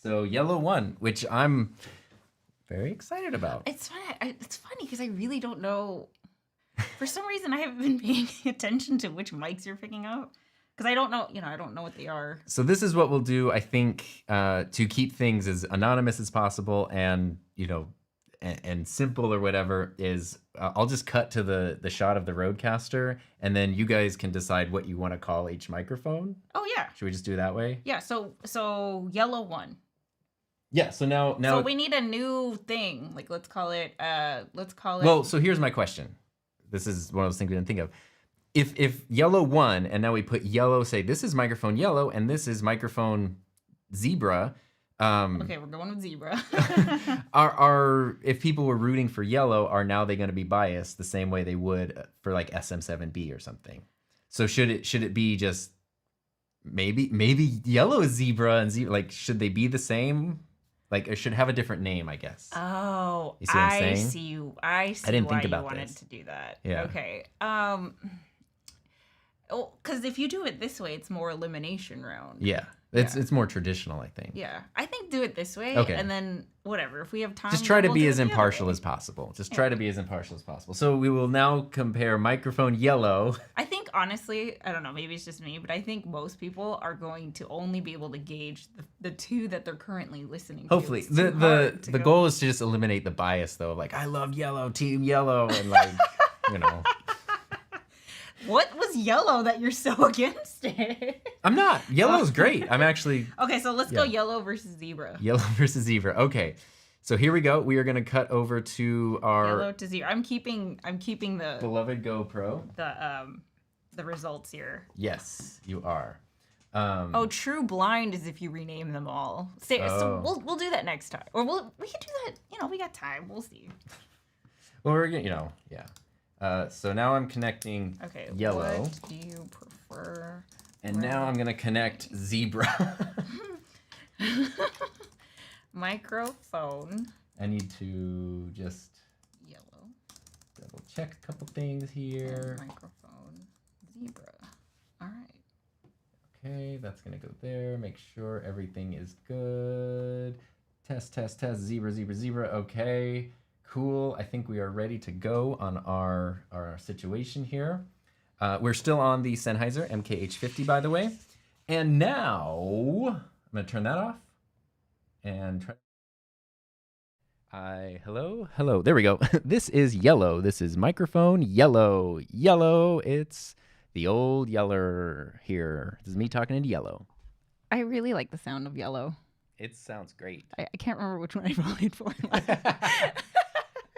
So yellow won, which I'm very excited about. It's funny. It's funny because I really don't know. For some reason, I haven't been paying attention to which mics you're picking up because I don't know. I don't know what they are. So this is what we'll do. I think to keep things as anonymous as possible and and simple or whatever is I'll just cut to the shot of the Rodecaster and then you guys can decide what you want to call each microphone. Oh yeah. Should we just do it that way? Yeah. So yellow won. Yeah. So now. So we need a new thing. Like let's call it. Well, so here's my question. This is one of those things we didn't think of. If yellow won and now we put yellow, say this is microphone yellow and this is microphone zebra. Okay, we're going with zebra. are if people were rooting for yellow, are now they going to be biased the same way they would for like SM7B or something? So should it be just maybe yellow is zebra and zebra, like should they be the same? Like it should have a different name, I guess. Oh, you see what I'm saying? I see. I didn't why think about you wanted this. to do that. Yeah. Okay. Because if you do it this way, it's more elimination round. Yeah. It's more traditional, I think. Yeah, I think do it this way. Okay. And then whatever, if we have time, Just try to we'll be do as it the other impartial way. as possible. Just try to be as impartial as possible. So we will now compare microphone yellow. I think honestly, I don't know, maybe it's just me, but I think most people are going to only be able to gauge the two that they're currently listening to. Hopefully. It's too The hard to the go- goal is to just eliminate the bias though. Like I love yellow, team yellow, and like What was yellow that you're so against it? I'm not. Yellow's great. I'm actually Okay, so let's go Yeah. yellow versus zebra. yellow versus zebra. Okay. So here we go. We are gonna cut over to our Yellow to zebra. I'm keeping the beloved GoPro. the results here. Yes, you are. Oh, true blind is if you rename them all. So Oh. we'll do that next time, or we can do that. We got time. We'll see. Well, we're gonna, yeah. So now I'm connecting Okay. yellow. What do you prefer? And now I'm gonna connect zebra. Microphone I need to just yellow. double check a couple things here. Microphone zebra. All right. Okay, that's gonna go there. Make sure everything is good. Test, zebra, zebra, zebra. Okay, cool. I think we are ready to go on our situation here. We're still on the Sennheiser MKH50, by the way. And now I'm gonna turn that off and try. Hello. There we go. This is yellow. This is microphone yellow. Yellow. It's the old yeller here. This is me talking into yellow. I really like the sound of yellow. It sounds great. I can't remember which one I voted for.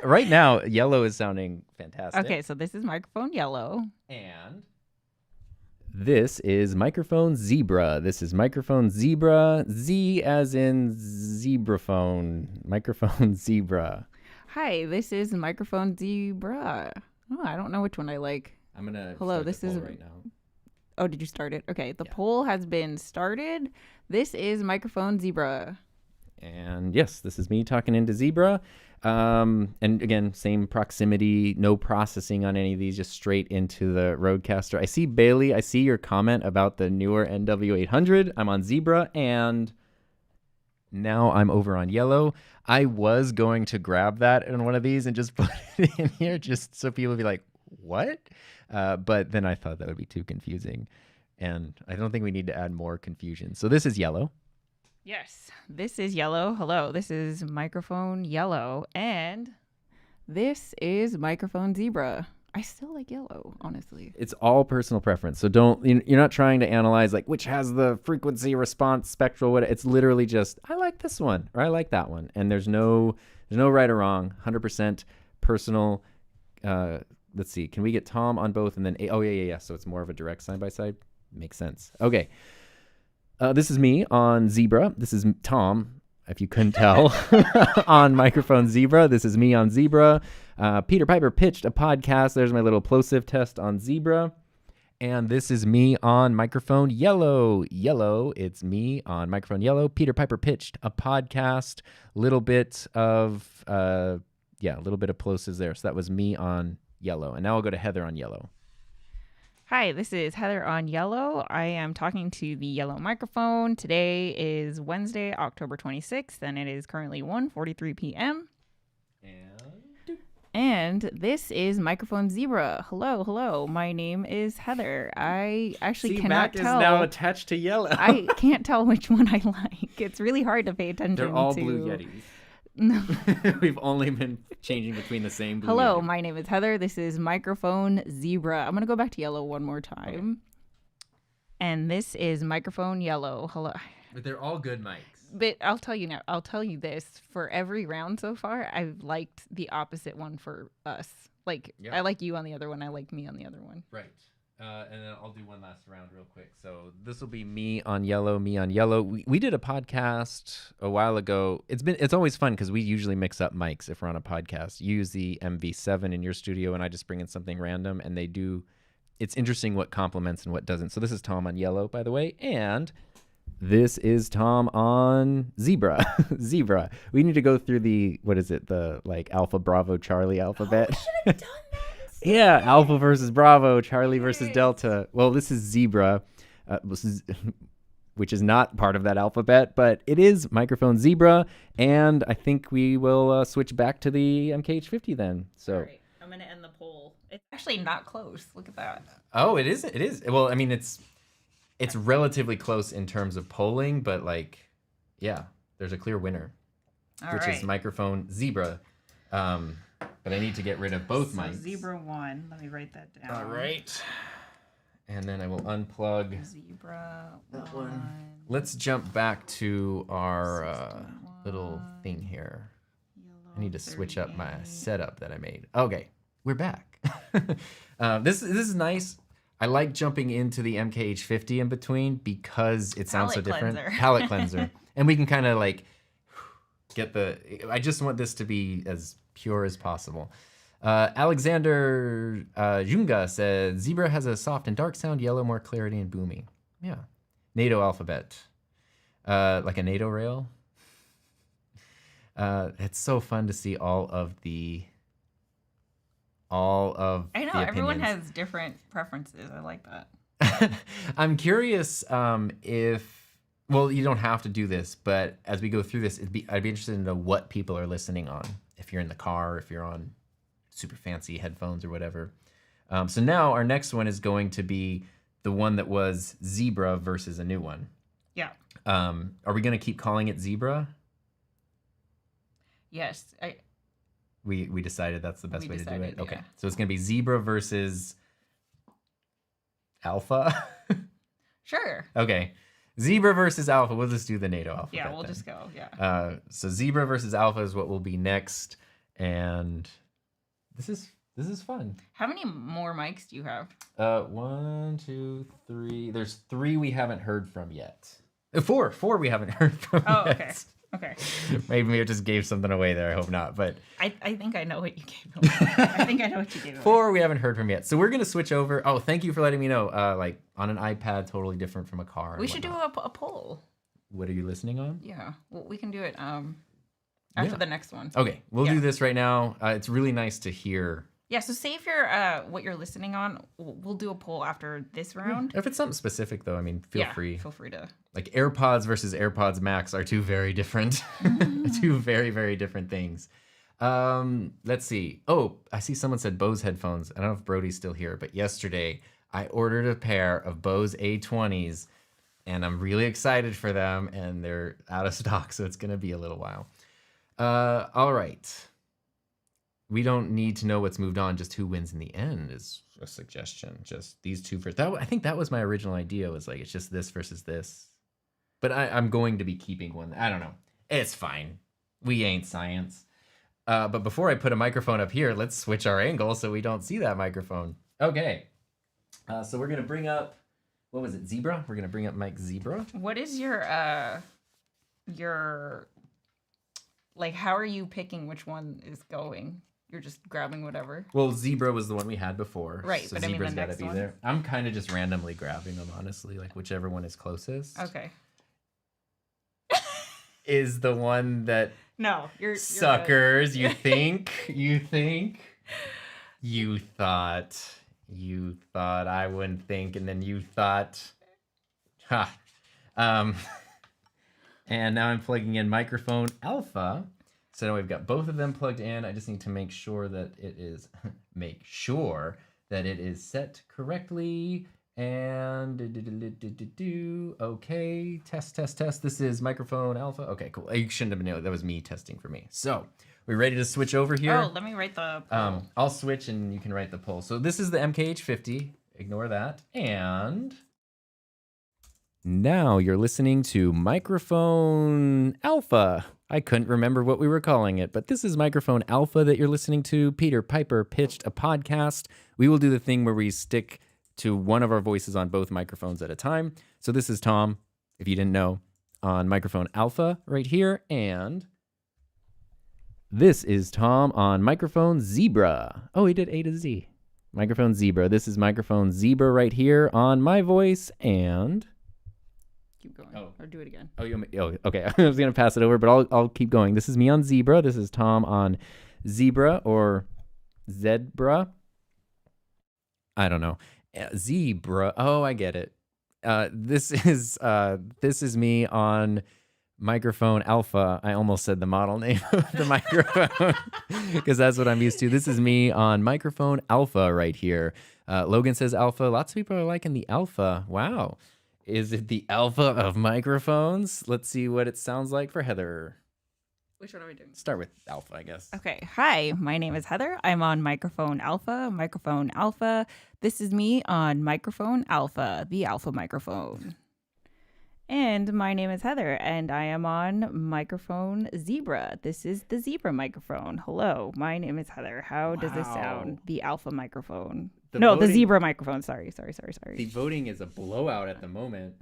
Right now, yellow is sounding fantastic. Okay, so this is microphone yellow. And this is microphone zebra. This is microphone zebra. Z as in zebraphone. Microphone zebra. Hi, this is microphone zebra. Oh, I don't know which one I like. I'm gonna. Hello, start the this is- poll right now. Oh, did you start it? Okay, the Yeah. poll has been started. This is microphone zebra. And yes, this is me talking into zebra. And again, same proximity, no processing on any of these, just straight into the Rodecaster. I see Bailey. I see your comment about the newer NW800. I'm on zebra, and now I'm over on yellow. I was going to grab that in one of these and just put it in here, just so people would be like, "What?" But then I thought that would be too confusing, and I don't think we need to add more confusion. So this is yellow. Yes, this is yellow. Hello, this is microphone yellow. And this is microphone zebra. I still like yellow, honestly. It's all personal preference. So you're not trying to analyze like which has the frequency response spectral. What it's literally just I like this one or I like that one, and there's no right or wrong. 100% personal. Let's see. Can we get Tom on both and then oh yeah. So it's more of a direct side by side. Makes sense. Okay. This is me on Zebra. This is Tom, if you couldn't tell, on microphone Zebra. This is me on Zebra. Peter Piper pitched a podcast. There's my little plosive test on Zebra. And this is me on microphone Yellow. Yellow, it's me on microphone Yellow. Peter Piper pitched a podcast. Little bit of plosives there. So that was me on Yellow. And now I'll go to Heather on Yellow. Hi, this is Heather on Yellow. I am talking to the Yellow microphone. Today is Wednesday, October 26th, and it is currently 1:43 p.m. And this is Microphone Zebra. Hello. My name is Heather. I actually cannot tell. Mac is now attached to Yellow. I can't tell which one I like. It's really hard to pay attention to. They're all blue Yetis. No. We've only been changing between the same blue Hello, Yeti. my name is Heather. This is Microphone Zebra. I'm going to go back to Yellow one more time. Okay. And this is Microphone Yellow. Hello. But they're all good mics. But I'll tell you now. I'll tell you this. For every round so far, I've liked the opposite one for us. Like, I like you on the other one. I like me on the other one. Right. And then I'll do one last round real quick. So this will be me on Yellow, me on Yellow. We did a podcast a while ago. It's always fun because we usually mix up mics if we're on a podcast. You use the MV7 in your studio, and I just bring in something random, and they do. It's interesting what complements and what doesn't. So this is Tom on Yellow, by the way, and this is Tom on Zebra. Zebra. We need to go through the Alpha Bravo Charlie alphabet. Oh, we should have done that. Yeah, Alpha versus Bravo, Charlie versus Delta. Well, this is Zebra, which is not part of that alphabet, but it is microphone Zebra, and I think we will switch back to the MKH50 then. So, all right, I'm gonna end the poll. It's actually not close. Look at that. Oh, it is. It is. Well, I mean, it's relatively close in terms of polling, but there's a clear winner, which is microphone Zebra. But I need to get rid of both mics. Zebra 1. Let me write that down. All right. And then I will unplug Zebra that one. Let's jump back to our little thing here. I need to switch up my setup that I made. Okay, we're back. This is nice. I like jumping into the MKH50 in between because it sounds so different. Palette cleanser. And we can kind of like get I just want this to be as pure as possible. Alexander Junga said, Zebra has a soft and dark sound, Yellow more clarity and boomy. Yeah. NATO alphabet. Like a NATO rail. It's so fun to see all of the I know, everyone has different preferences. I like that. I'm curious well, you don't have to do this, but as we go through this, I'd be interested to know what people are listening on. If you're in the car, if you're on super fancy headphones or whatever. So now our next one is going to be the one that was Zebra versus a new one. Yeah. Are we going to keep calling it Zebra? Yes. We decided that's the best way to do it? Okay. Yeah. So it's going to be Zebra versus Alpha? Sure. Okay. Zebra versus Alpha. We'll just do the NATO alphabet. Yeah, we'll then. just go. Yeah. So Zebra versus Alpha is what will be next, and this is fun. How many more mics do you have? 1, 2, 3. There's 3 we haven't heard from yet. 4 we haven't heard from yet. Okay. Okay. Maybe I just gave something away there. I hope not. But I think I know what you gave away. I think I know what you gave away. 4 we haven't heard from yet. So we're gonna switch over. Oh, thank you for letting me know. Like on an iPad, totally different from a car. We should do a poll. What are you listening on? Yeah. Well, we can do it after the next one. Okay, we'll do this right now. It's really nice to hear. Yeah, so say if you're what you're listening on, we'll do a poll after this round. If it's something specific, though, I mean, feel free. Feel free to. Like AirPods versus AirPods Max are two very different, two very, very different things. Let's see. Oh, I see someone said Bose headphones. I don't know if Brody's still here, but yesterday I ordered a pair of Bose A20s, and I'm really excited for them, and they're out of stock, so it's going to be a little while. All right. we don't need to know what's moved on. Just who wins in the end is a suggestion. Just these two first. I think that was my original idea. Was like it's just this versus this. But I'm going to be keeping one. I don't know. It's fine. We ain't science. But before I put a microphone up here, let's switch our angle so we don't see that microphone. Okay. So we're gonna bring up. What was it? Zebra. We're gonna bring up Mike Zebra. What is your like? How are you picking which one is going? You're just grabbing whatever. Well, Zebra was the one we had before. Right, So but I mean the Zebra's gotta next be one? there. I'm kind of just randomly grabbing them, honestly, like whichever one is closest. Okay. Is the one that No, you're suckers. You think? You think? You thought I wouldn't think, and then you thought, ha. And now I'm plugging in microphone alpha. So now we've got both of them plugged in. I just need to make sure that it is set correctly. And okay, test. This is microphone alpha. Okay, cool. You shouldn't have been able. That was me testing for me. So we ready to switch over here? Oh, let me write the poll. I'll switch and you can write the poll. So this is the MKH50. Ignore that. And now you're listening to Microphone Alpha. I couldn't remember what we were calling it, but this is Microphone Alpha that you're listening to. Peter Piper pitched a podcast. We will do the thing where we stick to one of our voices on both microphones at a time. So this is Tom, if you didn't know, on Microphone Alpha right here. And this is Tom on Microphone Zebra. Oh, he did A to Z. Microphone Zebra. This is Microphone Zebra right here on my voice. And Keep going. Or do it again. Okay. I was going to pass it over, but I'll keep going. This is me on Zebra. This is Tom on Zebra or Zebra. I don't know. Zebra. Oh, I get it. This is me on Microphone Alpha. I almost said the model name of the microphone because that's what I'm used to. This is me on Microphone Alpha right here. Logan says Alpha. Lots of people are liking the Alpha. Wow. Is it the Alpha of microphones? Let's see what it sounds like for Heather. Which one are we doing? Start with Alpha, I guess. Okay. Hi, my name is Heather. I'm on Microphone Alpha. Microphone Alpha. This is me on Microphone Alpha, the Alpha microphone. And my name is Heather, and I am on Microphone Zebra. This is the Zebra microphone. Hello, my name is Heather. How does this sound? The Alpha microphone. The Zebra microphone. Sorry. The voting is a blowout at the moment.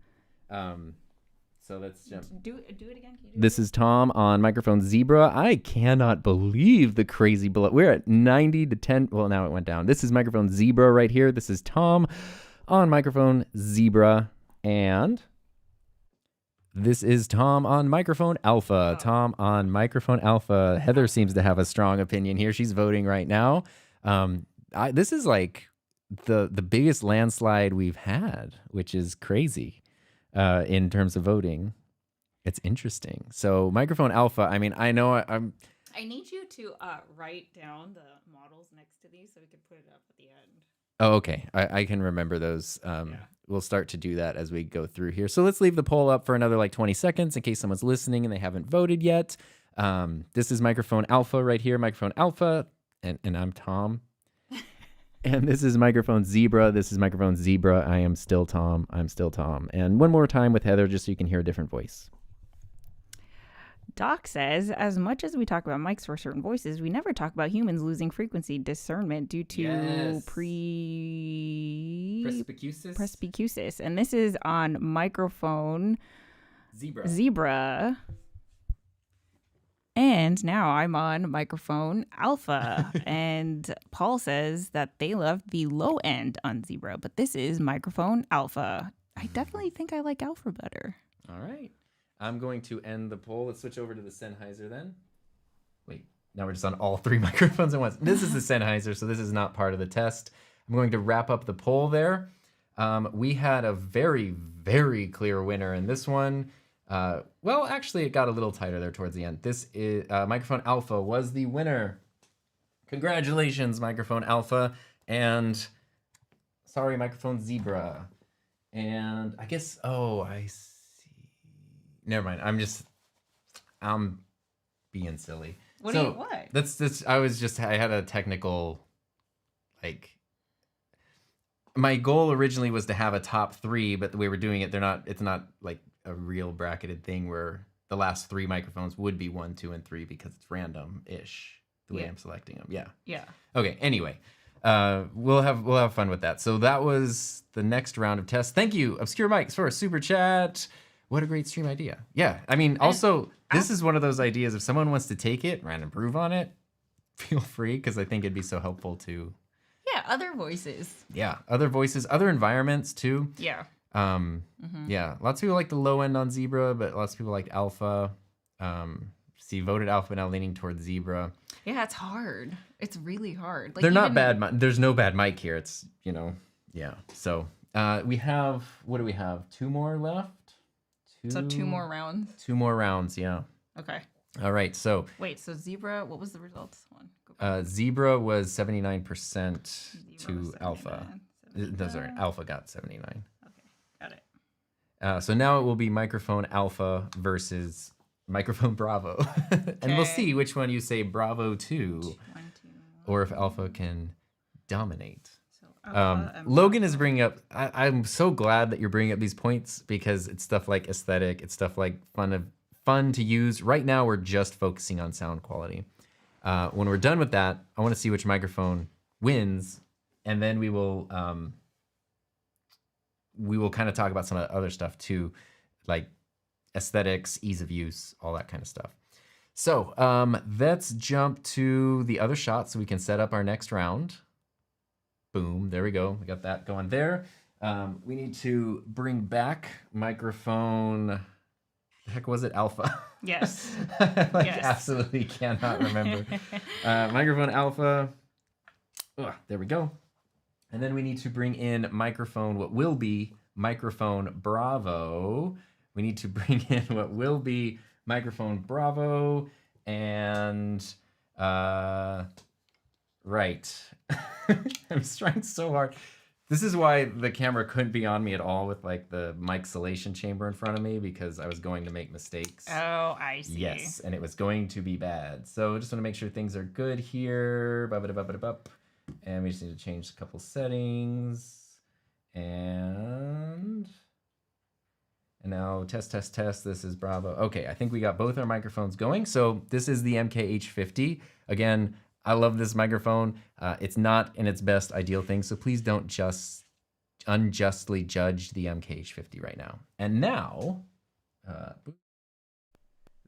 So let's jump. Do it again. This is Tom on Microphone Zebra. I cannot believe the crazy blow. We're at 90 to 10. Well, now it went down. This is Microphone Zebra right here. This is Tom on Microphone Zebra. And this is Tom on Microphone Alpha. Tom on Microphone Alpha. Heather seems to have a strong opinion here. She's voting right now. This is like the biggest landslide we've had, which is crazy. In terms of voting, it's interesting. So Microphone Alpha, I mean, I know I'm. I need you to write down the models next to these so we can put it up at the end. Oh, okay. I can remember those. We'll start to do that as we go through here. So let's leave the poll up for another like 20 seconds in case someone's listening and they haven't voted yet. This is Microphone Alpha right here. Microphone Alpha, and I'm Tom. And this is Microphone Zebra. This is Microphone Zebra. I am still Tom. I'm still Tom. And one more time with Heather just so you can hear a different voice. Doc says, as much as we talk about mics for certain voices, we never talk about humans losing frequency discernment due to presbycusis. And this is on Microphone Zebra. And now I'm on Microphone Alpha. And Paul says that they love the low end on Zebra, but this is Microphone Alpha. I definitely think I like Alpha better. All right. I'm going to end the poll. Let's switch over to the Sennheiser then. Wait, now we're just on all three microphones at once. This is the Sennheiser, so this is not part of the test. I'm going to wrap up the poll there. We had a very, very clear winner in this one. Well, actually, it got a little tighter there towards the end. This is Microphone Alpha was the winner. Congratulations, Microphone Alpha. And sorry, Microphone Zebra. And I guess, I see. Never mind. being silly. What? That's I had a technical, like, my goal originally was to have a top 3, but the way we're doing it, it's not like a real bracketed thing where the last 3 microphones would be 1, 2, and 3 because it's random-ish the way I'm selecting them. Yeah. Yeah. Okay. Anyway, we'll have fun with that. So that was the next round of tests. Thank you, Obscure Mics, for a super chat. What a great stream idea. Yeah. I mean, also, this is one of those ideas. If someone wants to take it and improve on it, feel free, because I think it'd be so helpful to. Yeah, other voices. Yeah, other voices, other environments too. Yeah. Yeah, lots of people like the low end on Zebra, but lots of people like Alpha. Voted Alpha, now leaning towards Zebra. Yeah, it's hard. It's really hard. Like, They're not bad. There's no bad mic here. It's, yeah. So we have, what do we have? 2 more left? So 2 more rounds? 2 more rounds, yeah. Okay. All right, so. Wait, so Zebra, what was the results one? Zebra was 79% to 79, Alpha. 79. Those are Alpha got 79. Okay, got it. So now it will be microphone Alpha versus microphone Bravo. And we'll see which one you say Bravo to, 1, 2, or if Alpha can dominate. So Alpha and Logan Bravo. is bringing up, I'm so glad that you're bringing up these points, because it's stuff like aesthetic, it's stuff like fun to use. Right now, we're just focusing on sound quality. When we're done with that, I want to see which microphone wins, and then we will kind of talk about some of the other stuff too, like aesthetics, ease of use, all that kind of stuff. So let's jump to the other shot so we can set up our next round. Boom, there we go. We got that going there. We need to bring back microphone. The heck was it? Alpha. Yes. Yes. Absolutely cannot remember. Microphone Alpha. There we go. And then we need to bring in microphone, what will be microphone Bravo. We need to bring in what will be microphone Bravo, and right. I'm trying so hard. This is why the camera couldn't be on me at all with like the mic salation chamber in front of me, because I was going to make mistakes. Oh, I see. Yes, and it was going to be bad. So just want to make sure things are good here. And we just need to change a couple settings. And now test. This is Bravo. Okay, I think we got both our microphones going. So this is the MKH50. Again, I love this microphone. It's not in its best ideal thing, so please don't just unjustly judge the MKH50 right now. And now,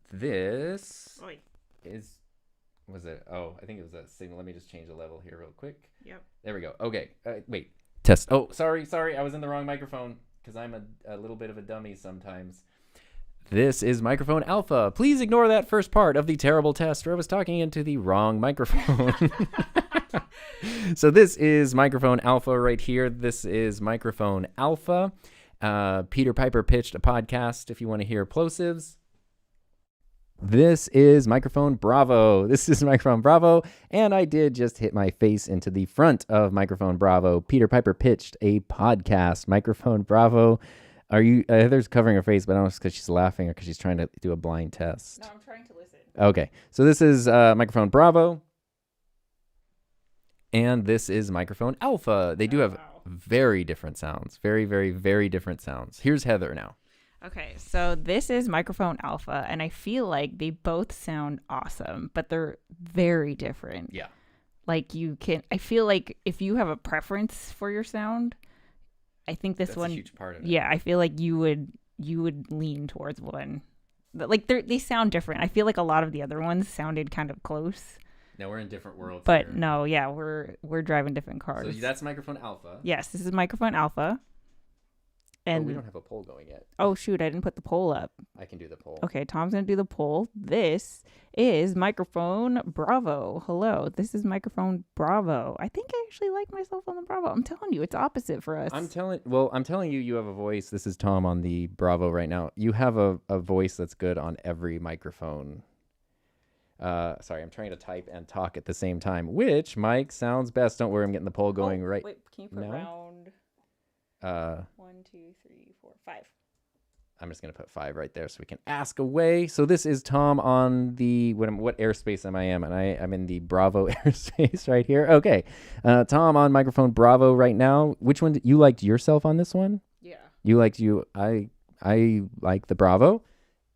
this is, was it? Oh, I think it was a signal. Let me just change the level here real quick. Yep. There we go. Okay, wait. Test. Oh, sorry. I was in the wrong microphone, because I'm a little bit of a dummy sometimes. This is microphone Alpha. Please ignore that first part of the terrible test where I was talking into the wrong microphone. So this is microphone Alpha right here. This is microphone Alpha. Peter Piper pitched a podcast if you want to hear plosives. This is microphone Bravo. And I did just hit my face into the front of microphone Bravo. Peter Piper pitched a podcast. Microphone Bravo. Are you? Heather's covering her face, but I don't know if it's because she's laughing or because she's trying to do a blind test. No, I'm trying to listen. Okay, so this is microphone Bravo. And this is microphone Alpha. They do have very different sounds. Very, very, very different sounds. Here's Heather now. Okay, so this is microphone Alpha, and I feel like they both sound awesome, but they're very different. Yeah. Like I feel like if you have a preference for your sound, I think this That's one, a huge part of it. yeah, I feel like you would lean towards one. But like they sound different. I feel like a lot of the other ones sounded kind of close. Now we're in different worlds. But here. no, yeah, we're driving different cars. So that's microphone Alpha. Yes, this is microphone Alpha. And we don't have a poll going yet. Oh shoot, I didn't put the poll up. I can do the poll. Okay, Tom's gonna do the poll. This is microphone Bravo. Hello, this is microphone Bravo. I think I actually like myself on the Bravo. I'm telling you, it's opposite for us. I'm telling you, you have a voice. This is Tom on the Bravo right now. You have a voice that's good on every microphone. Sorry, I'm trying to type and talk at the same time. Which mic sounds best? Don't worry, I'm getting the poll going right. Wait, can you put now? round 1, 2, 3, 4, 5? I'm just going to put 5 right there so we can ask away. So this is Tom on the, what airspace am I in? And I'm in the Bravo airspace right here. Okay. Tom on microphone Bravo right now. Which one, you liked yourself on this one? Yeah. You liked you. I like the Bravo.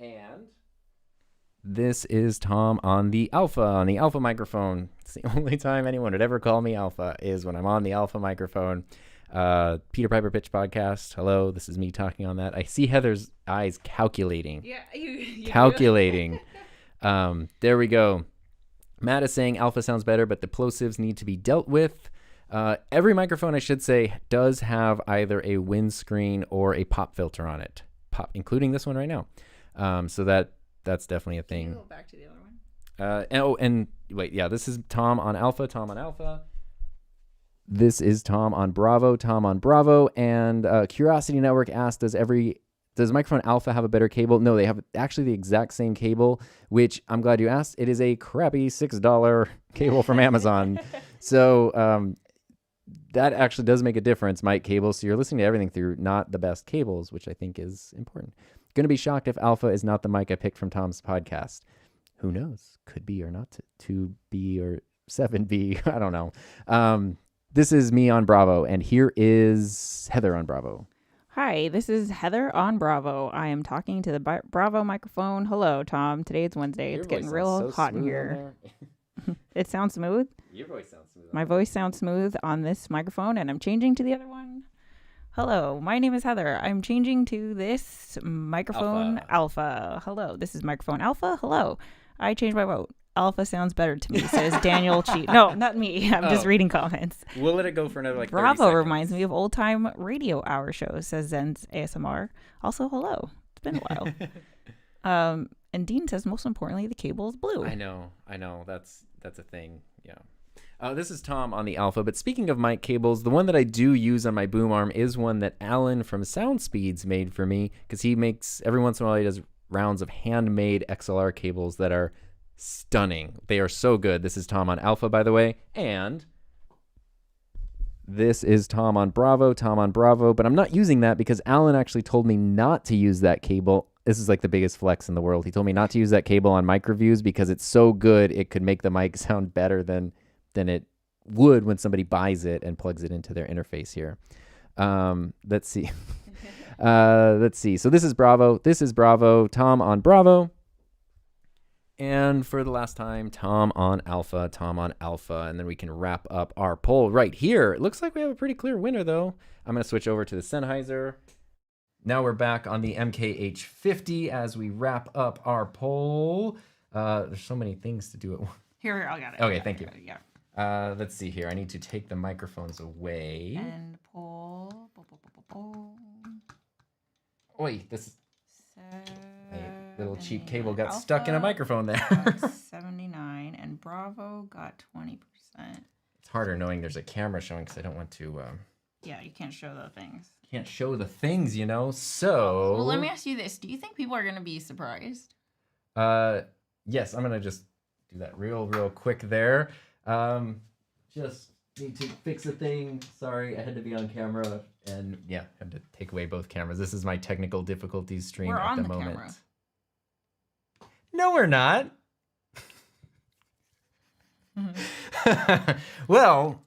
And this is Tom on the Alpha microphone. It's the only time anyone would ever call me Alpha is when I'm on the Alpha microphone. Peter Piper Pitch Podcast. Hello, this is me talking on that. I see Heather's eyes calculating. Yeah, you calculating. There we go. Matt is saying Alpha sounds better, but the plosives need to be dealt with. Every microphone, I should say, does have either a windscreen or a pop filter on it, including this one right now. So that's definitely a thing. Can you go back to the other one? And wait, yeah, this is Tom on Alpha. This is Tom on Bravo. And Curiosity Network asked, does microphone Alpha have a better cable? No, they have actually the exact same cable, which I'm glad you asked. It is a crappy $6 cable from Amazon. So that actually does make a difference, mic cable. So you're listening to everything through not the best cables, which I think is important. Going to be shocked if Alpha is not the mic I picked from Tom's podcast. Who knows? Could be or not 2B or 7B. I don't know. This is me on Bravo, and here is Heather on Bravo. Hi, this is Heather on Bravo. I am talking to the Bravo microphone. Hello, Tom. Today it's Wednesday. It's getting real hot in here. It sounds smooth? Your voice sounds smooth. My voice sounds smooth on this microphone, and I'm changing to the other one. Hello, my name is Heather. I'm changing to this microphone Alpha. Hello, this is microphone Alpha. Hello. I changed my vote. Alpha sounds better to me, says Daniel Cheat. No, not me. I'm just reading comments. We'll let it go for another 30 Bravo seconds. reminds me of old time radio hour shows, says Zen's ASMR. Also, hello. It's been a while. And Dean says, most importantly, the cable is blue. I know. That's a thing. Yeah. This is Tom on the Alpha. But speaking of mic cables, the one that I do use on my boom arm is one that Alan from Sound Speeds made for me, because he makes, every once in a while, he does rounds of handmade XLR cables that are stunning. They are so good. This is Tom on Alpha, by the way. And this is Tom on Bravo. But I'm not using that because Alan actually told me not to use that cable. This is like the biggest flex in the world. He told me not to use that cable on mic reviews because it's so good it could make the mic sound better than it would when somebody buys it and plugs it into their interface here. Let's see. So this is Bravo. Tom on Bravo. And for the last time, Tom on Alpha. And then we can wrap up our poll right here. It looks like we have a pretty clear winner, though. I'm going to switch over to the Sennheiser. Now we're back on the MKH50 as we wrap up our poll. There's so many things to do at once. Here, I got it. Okay, thank you. Yeah. Let's see here. I need to take the microphones away. And pull. Oi, this is... My little cheap cable 79. got stuck in a microphone there. Got 79 and Bravo got 20%. It's harder knowing there's a camera showing because I don't want to... Yeah, you can't show the things. Can't show the things, so... Well, let me ask you this. Do you think people are going to be surprised? Yes, I'm going to just do that real quick there. Just need to fix a thing. Sorry, I had to be on camera. And yeah, had to take away both cameras. This is my technical difficulties stream We're at on the the moment. camera. No, we're not. Well...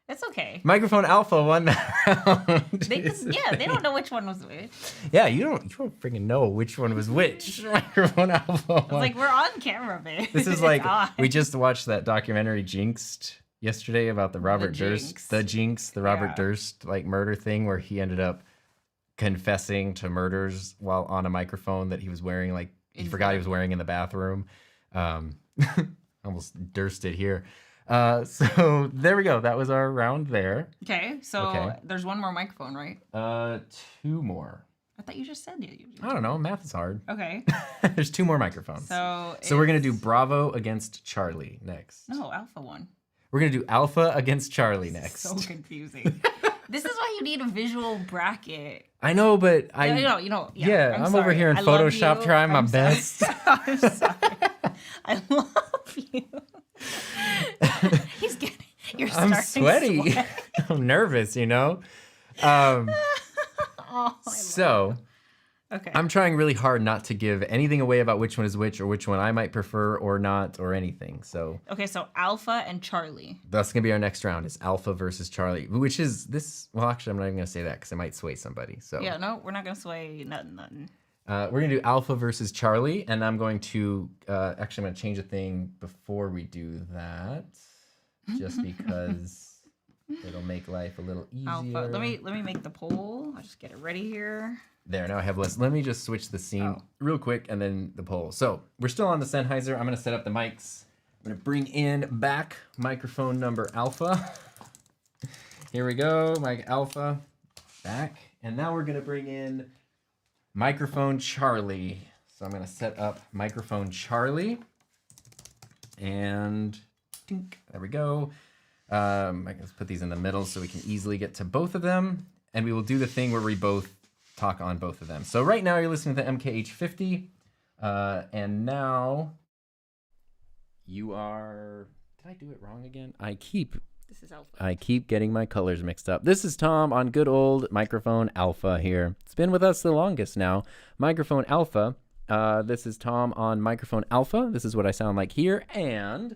It's okay. Microphone Alpha won that round. They don't know which one was which. Yeah, you don't freaking know which one was which. Microphone Alpha won. It's like, we're on camera, babe. This is It's like, on. we just watched that documentary Jinxed yesterday about the Robert Jinx. Durst, the Robert Yeah. Durst like murder thing where he ended up confessing to murders while on a microphone that he was wearing, like he forgot he was wearing in the bathroom. Almost Dursted here. So there we go. That was our round there. Okay, so Okay. there's one more microphone, right? 2 more. I thought you just said it. I don't know. Math is hard. Okay. There's 2 more microphones. So we're going to do Bravo against Charlie next. No, Alpha one. We're going to do Alpha against Charlie next. So confusing. This is why you need a visual bracket. I know, but Yeah, I'm over here in I love Photoshop you. trying my I'm sorry. best. I'm sorry. I love you. He's getting. You're I'm starting sweaty. sweat. I'm nervous, Oh, I love So, Okay. I'm trying really hard not to give anything away about which one is which or which one I might prefer or not or anything. So Okay, so Alpha and Charlie. that's going to be our next round is Alpha versus Charlie, which is this. Well, actually, I'm not even going to say that because it might sway somebody. So Yeah, no, we're not gonna sway nothing. we're going to do Alpha versus Charlie. And I'm going to actually, I'm going to change a thing before we do that just because it'll make life a little easier. Alpha. Let me make the poll. I'll just get it ready here. There, now I have less. Let me just switch the scene real quick and then the poll. So we're still on the Sennheiser. I'm going to set up the mics. I'm going to bring in back microphone number Alpha. Here we go, mic Alpha back. And now we're going to bring in microphone Charlie. So I'm going to set up microphone Charlie. And there we go. I can just put these in the middle so we can easily get to both of them. And we will do the thing where we both talk on both of them. So right now you're listening to the MKH50. And now you are... Did I do it wrong again? This is Alpha. I keep getting my colors mixed up. This is Tom on good old microphone Alpha here. It's been with us the longest now. Microphone Alpha. This is Tom on microphone Alpha. This is what I sound like here. And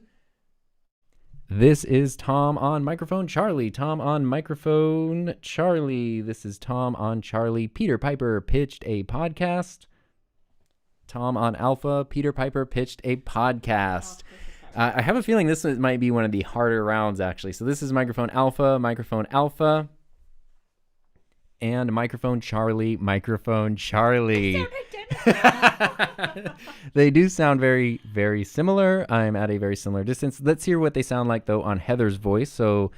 this is Tom on microphone Charlie. Tom on microphone Charlie. This is Tom on Charlie. Peter Piper pitched a podcast. Tom on Alpha. Peter Piper pitched a podcast. I have a feeling this might be one of the harder rounds, actually. So this is microphone Alpha, and microphone Charlie, They do sound very, very similar. I'm at a very similar distance. Let's hear what they sound like, though, on Heather's voice. So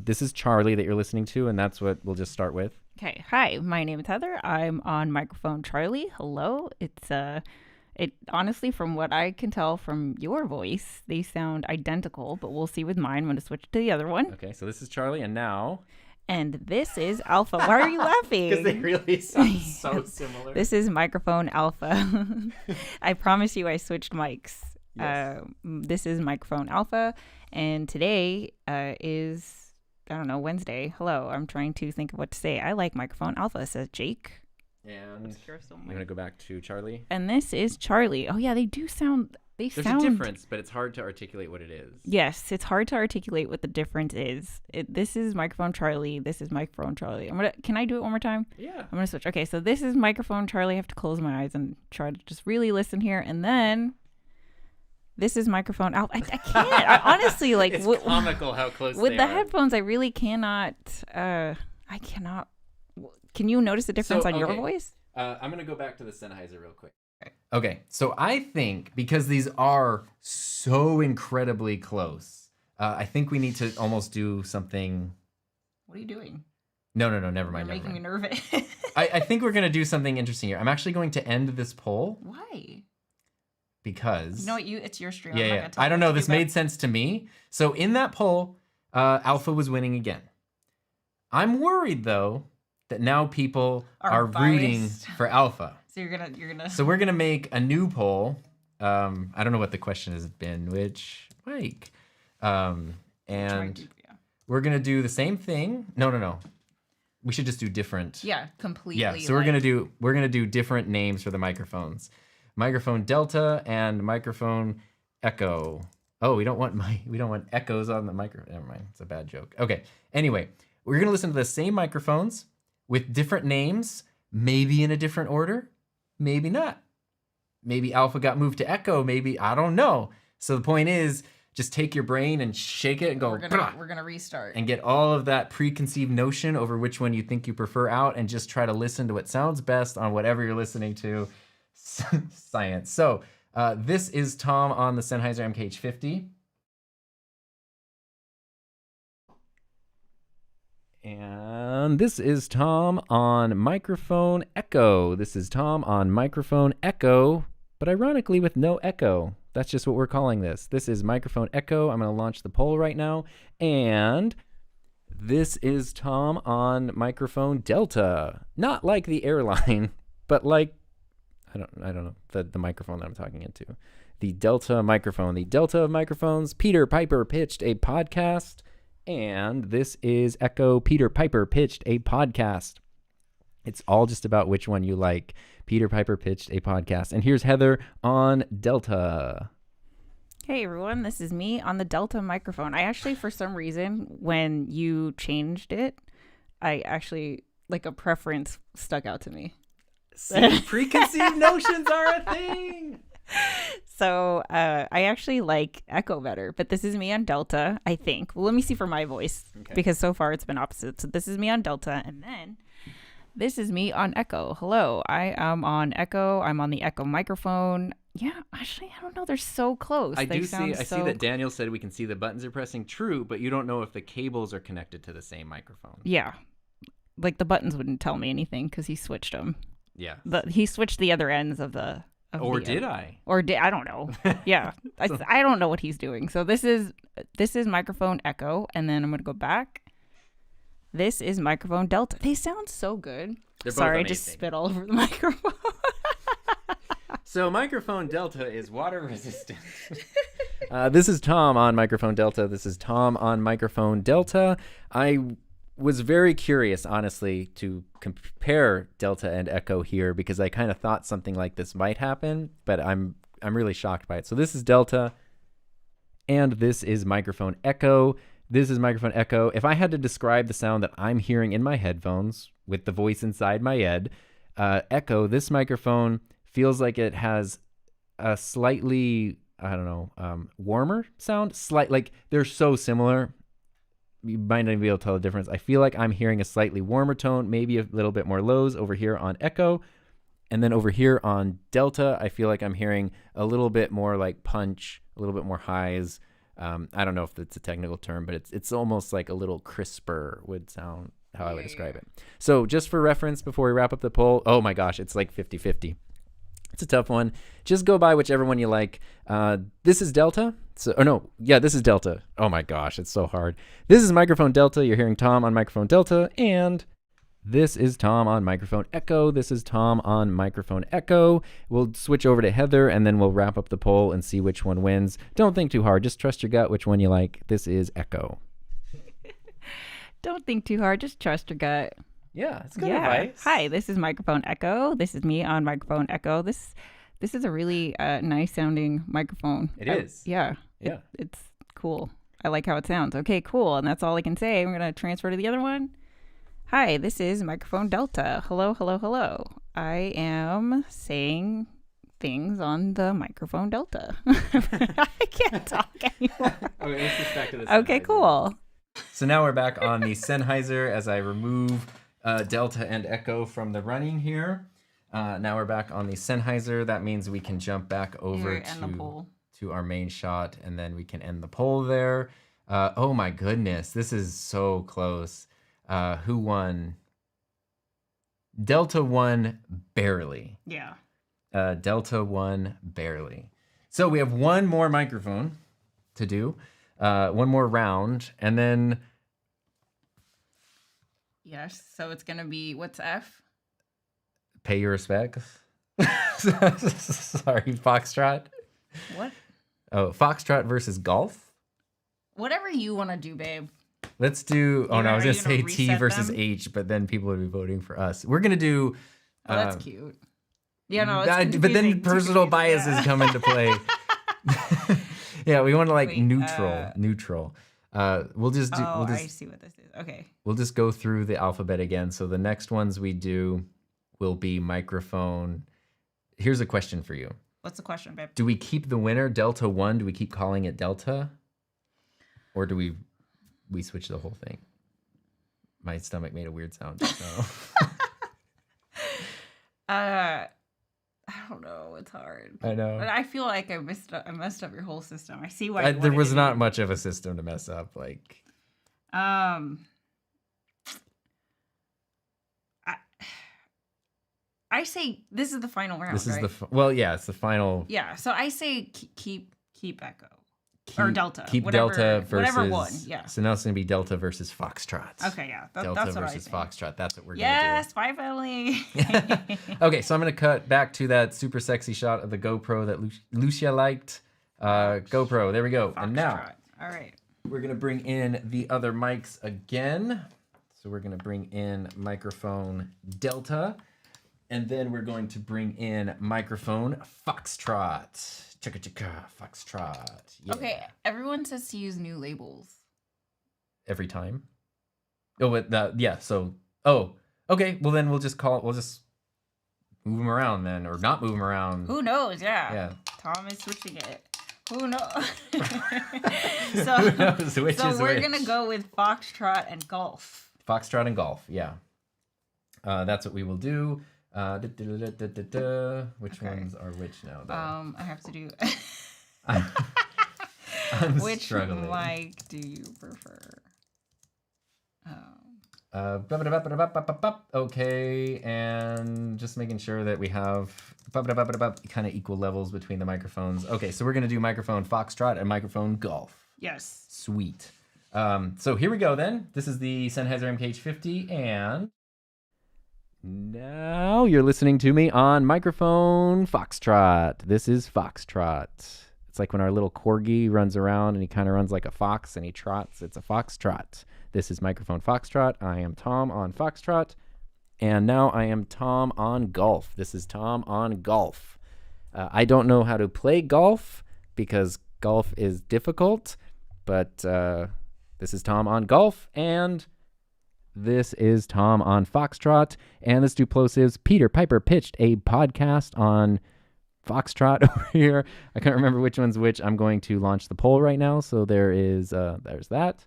this is Charlie that you're listening to, and that's what we'll just start with. Okay. Hi, my name is Heather. I'm on microphone Charlie. Hello. It honestly, from what I can tell from your voice, they sound identical, but we'll see with mine. I'm going to switch to the other one. Okay, so this is Charlie, and now... And this is Alpha. Why are you laughing? Because they really sound so similar. This is microphone Alpha. I promise you I switched mics. Yes. This is microphone Alpha, and today is, I don't know, Wednesday. Hello, I'm trying to think of what to say. I like microphone Alpha, says Jake. And I'm going to go back to Charlie. And this is Charlie. Oh, yeah, they do sound... There's a difference, but it's hard to articulate what it is. Yes, it's hard to articulate what the difference is. This is microphone Charlie. This is microphone Charlie. Can I do it one more time? Yeah. I'm gonna switch. Okay, so this is microphone Charlie. I have to close my eyes and try to just really listen here, and then this is microphone Alpha. I can't. I honestly like. It's comical how close with they the are. headphones. I really cannot. I cannot. Can you notice the difference on your voice? I'm gonna go back to the Sennheiser real quick. Okay, so I think because these are so incredibly close, I think we need to almost do something. What are you doing? No, never mind. You're making me nervous. I think we're gonna do something interesting here. I'm actually going to end this poll. Why? Because you know what? It's your stream. Yeah. I don't know. This made sense to me. So in that poll, Alpha was winning again. I'm worried though that now people are rooting for Alpha. So you're gonna. So we're gonna make a new poll. I don't know what the question has been. Which Mike? And we're gonna do the same thing. No. We should just do different. Yeah, completely. Yeah. So we're gonna do different names for the microphones. Microphone Delta and microphone Echo. Oh, we don't want echoes on the microphone. Never mind. It's a bad joke. Okay. Anyway, we're gonna listen to the same microphones with different names, maybe in a different order. Maybe not. Maybe Alpha got moved to Echo. Maybe, I don't know. So the point is, just take your brain and shake it and go, we're gonna restart. And get all of that preconceived notion over which one you think you prefer out and just try to listen to what sounds best on whatever you're listening to. Science. So this is Tom on the Sennheiser MKH50. And this is Tom on microphone Echo. This is Tom on microphone Echo, but ironically with no echo. That's just what we're calling this. This is microphone Echo. I'm going to launch the poll right now. And this is Tom on microphone Delta. Not like the airline, but like, I don't know, the microphone that I'm talking into. The Delta microphone. The Delta of microphones. Peter Piper pitched a podcast. And this is Echo. Peter Piper pitched a podcast. It's all just about which one you like. Peter Piper pitched a podcast. And here's Heather on Delta. Hey everyone, this is me on the Delta microphone. I actually, for some reason, when you changed it, I actually, like, a preference stuck out to me. See, preconceived notions are a thing. So I actually like Echo better, but this is me on Delta, I think. Well, let me see for my voice, because so far it's been opposite. So this is me on Delta, and then this is me on Echo. Hello, I am on Echo. I'm on the Echo microphone. Yeah, actually, I don't know. They're so close. I see that Daniel said we can see the buttons are pressing. True, but you don't know if the cables are connected to the same microphone. Yeah, like the buttons wouldn't tell me anything because he switched them. Yeah. He switched the other ends of the. Or did I? I don't know. Yeah, I don't know what he's doing. So this is microphone Echo, and then I'm gonna go back. This is microphone Delta. They sound so good. They're Sorry, I both just amazing. spit all over the microphone. So microphone Delta is water resistant. This is Tom on microphone Delta. This is Tom on microphone Delta. I was very curious, honestly, to compare Delta and Echo here because I kind of thought something like this might happen, but I'm really shocked by it. So this is Delta, and this is microphone Echo. This is microphone Echo. If I had to describe the sound that I'm hearing in my headphones with the voice inside my head, Echo, this microphone feels like it has a slightly, warmer sound. Like they're so similar. You might not even be able to tell the difference. I feel like I'm hearing a slightly warmer tone, maybe a little bit more lows over here on Echo. And then over here on Delta, I feel like I'm hearing a little bit more like punch, a little bit more highs. I don't know if that's a technical term, but it's almost like a little crisper would sound how I would describe it. So just for reference, before we wrap up the poll, oh my gosh, it's like 50-50. It's a tough one. Just go by whichever one you like. This is Delta. This is Delta. Oh my gosh, it's so hard. This is microphone Delta. You're hearing Tom on microphone Delta, and this is Tom on microphone Echo. This is Tom on microphone Echo. We'll switch over to Heather, and then we'll wrap up the poll and see which one wins. Don't think too hard. Just trust your gut which one you like. This is Echo. Don't think too hard. Just trust your gut. Yeah, it's good advice. Hi, this is microphone Echo. This is me on microphone Echo. This is a really nice sounding microphone. It is. Yeah. It's cool. I like how it sounds. Okay, cool. And that's all I can say. I'm going to transfer to the other one. Hi, this is microphone Delta. Hello, hello, hello. I am saying things on the microphone Delta. I can't talk anymore. Okay, let's just back to this. Okay, cool. So now we're back on the Sennheiser as I remove Delta and Echo from the running here. Now we're back on the Sennheiser. That means we can jump back over to our main shot, and then we can end the poll there. Oh my goodness, this is so close. Who won? Delta won barely. Yeah. Delta won barely. So we have one more microphone to do, one more round, and then... Yes, so it's going to be, what's F? Pay your respects. Sorry, Foxtrot. What? Oh, Foxtrot versus golf? Whatever you want to do, babe. Let's do... Oh, no, I was going to say T versus them? H, but then people would be voting for us. We're going to do... Oh, that's cute. Yeah, no, it's but then confusing. personal biases come into play. Yeah, we want to like Wait, neutral. We'll just do... I see what this is. Okay. We'll just go through the alphabet again. So the next ones we do will be microphone. Here's a question for you. What's the question, babe? Do we keep the winner Delta 1? Do we keep calling it Delta? Or do we switch the whole thing? My stomach made a weird sound just now. I don't know. It's hard. I know. But I feel like I messed up your whole system. I see why. There was not much of a system to mess up. Like, I say this is the final round. this is right? it's the final. Yeah. So I say keep Echo or Delta. Keep whatever, Delta versus whatever one. Yeah. So now it's gonna be Delta versus Foxtrot. Okay. Yeah. Delta that's what versus I think. Foxtrot. That's what we're Yes. Finally. gonna do. Okay, so I'm gonna cut back to that super sexy shot of the GoPro that Lucia liked. GoPro. There we go. Foxtrot. And now, all right. we're gonna bring in the other mics again. So we're gonna bring in microphone Delta. And then we're going to bring in microphone Foxtrot. Chicka chicka, Foxtrot. Yeah. Okay, everyone says to use new labels. Every time. Oh, okay. Well, then we'll just move them around then, or not move them around. Who knows? Yeah. Tom is switching it. Who knows? Who knows which so is we're which? gonna go with Foxtrot and Golf. Foxtrot and Golf, yeah. That's what we will do. Which ones are which now? Though? I have to do. I'm Which struggling. mic do you prefer? Okay, and just making sure that we have kind of equal levels between the microphones. Okay, so we're gonna do microphone Foxtrot and microphone Golf. Yes. Sweet. So here we go then. This is the Sennheiser MKH50, and now you're listening to me on microphone Foxtrot. This is Foxtrot. It's like when our little corgi runs around and he kind of runs like a fox and he trots. It's a foxtrot. This is microphone Foxtrot. I am Tom on Foxtrot. And now I am Tom on Golf. This is Tom on Golf. I don't know how to play golf because golf is difficult, but this is Tom on Golf, and this is Tom on Foxtrot, and this Duplosiv's Peter Piper pitched a podcast on Foxtrot over here. I can't remember which one's which. I'm going to launch the poll right now, so there's that.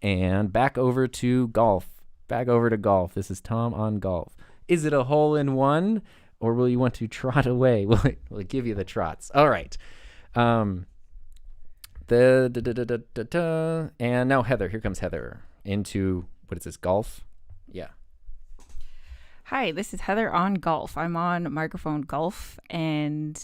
And back over to golf. Back over to golf. This is Tom on Golf. Is it a hole in one, or will you want to trot away? Will it give you the trots? All right. And now Heather. Here comes Heather into, what is this, golf? Yeah. Hi, this is Heather on Golf. I'm on microphone Golf, and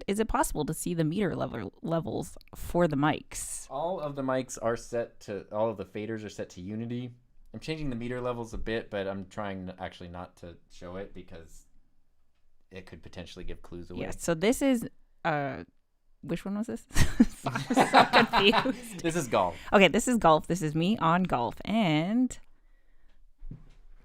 is it possible to see the meter levels for the mics? All of the mics are set to, all of the faders are set to unity. I'm changing the meter levels a bit, but I'm trying actually not to show it because it could potentially give clues away. Yes, so this is, which one was this? I'm so confused. This is golf. Okay, this is Golf. This is me on Golf, and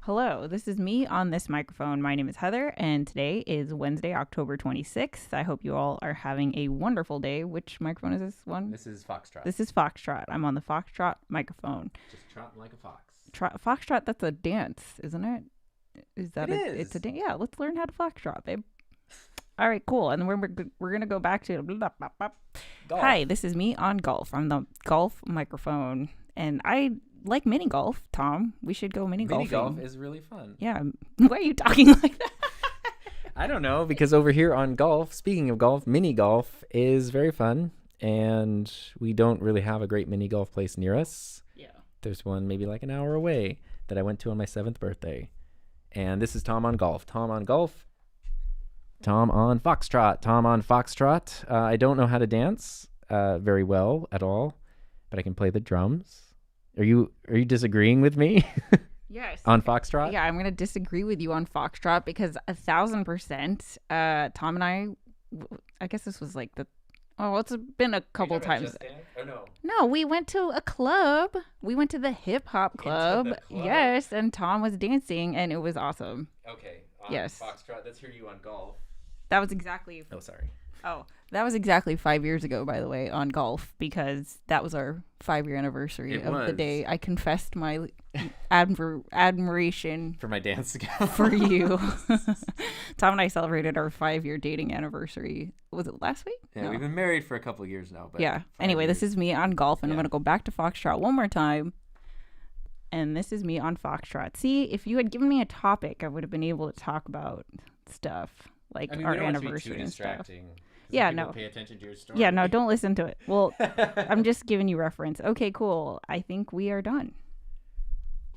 hello, this is me on this microphone. My name is Heather, and today is Wednesday, October 26th. I hope you all are having a wonderful day. Which microphone is this one? This is Foxtrot. This is Foxtrot. I'm on the Foxtrot microphone. Just trotting like a fox. Foxtrot, that's a dance, isn't it? Is that It it? is. It's a dance. Yeah, let's learn how to Foxtrot, babe. All right, cool. And we're gonna go back to Golf. Hi, this is me on Golf. I'm the Golf microphone, and I like mini golf. Tom, we should go mini golfing. Mini golf is really fun. Yeah. Why are you talking like that? I don't know, because over here on golf, speaking of golf, mini golf is very fun, and we don't really have a great mini golf place near us. Yeah. There's one maybe like an hour away that I went to on my 7th birthday. And this is Tom on Golf. Tom on Golf. Tom on Foxtrot. Tom on Foxtrot. I don't know how to dance very well at all, but I can play the drums. Are you disagreeing with me Yes. on Foxtrot? Yeah, I'm gonna disagree with you on Foxtrot because 1,000%. Tom and I guess this was like it's been a couple times. Oh no. No, we went to a club. We went to the hip hop club. the club? Yes, and Tom was dancing, and it was awesome. Okay. Yes. Foxtrot. Let's hear you on golf. That was exactly. Oh, sorry. Oh, that was exactly 5 years ago, by the way, on Golf, because that was our 5-year anniversary It of the was. day I confessed my admiration For my dance skill. for you. Tom and I celebrated our 5-year dating anniversary. Was it last week? Yeah, No. we've been married for a couple of years now. But Yeah. 5 Anyway, this years. is me on Golf, and I'm Yeah. going to go back to Foxtrot one more time. And this is me on Foxtrot. See, if you had given me a topic, I would have been able to talk about stuff like I mean, our we don't want to be anniversary too and stuff. distracting. 'cause Yeah, then people no. Pay attention to your story. Yeah, no, don't listen to it. Well, I'm just giving you reference. Okay, cool. I think we are done.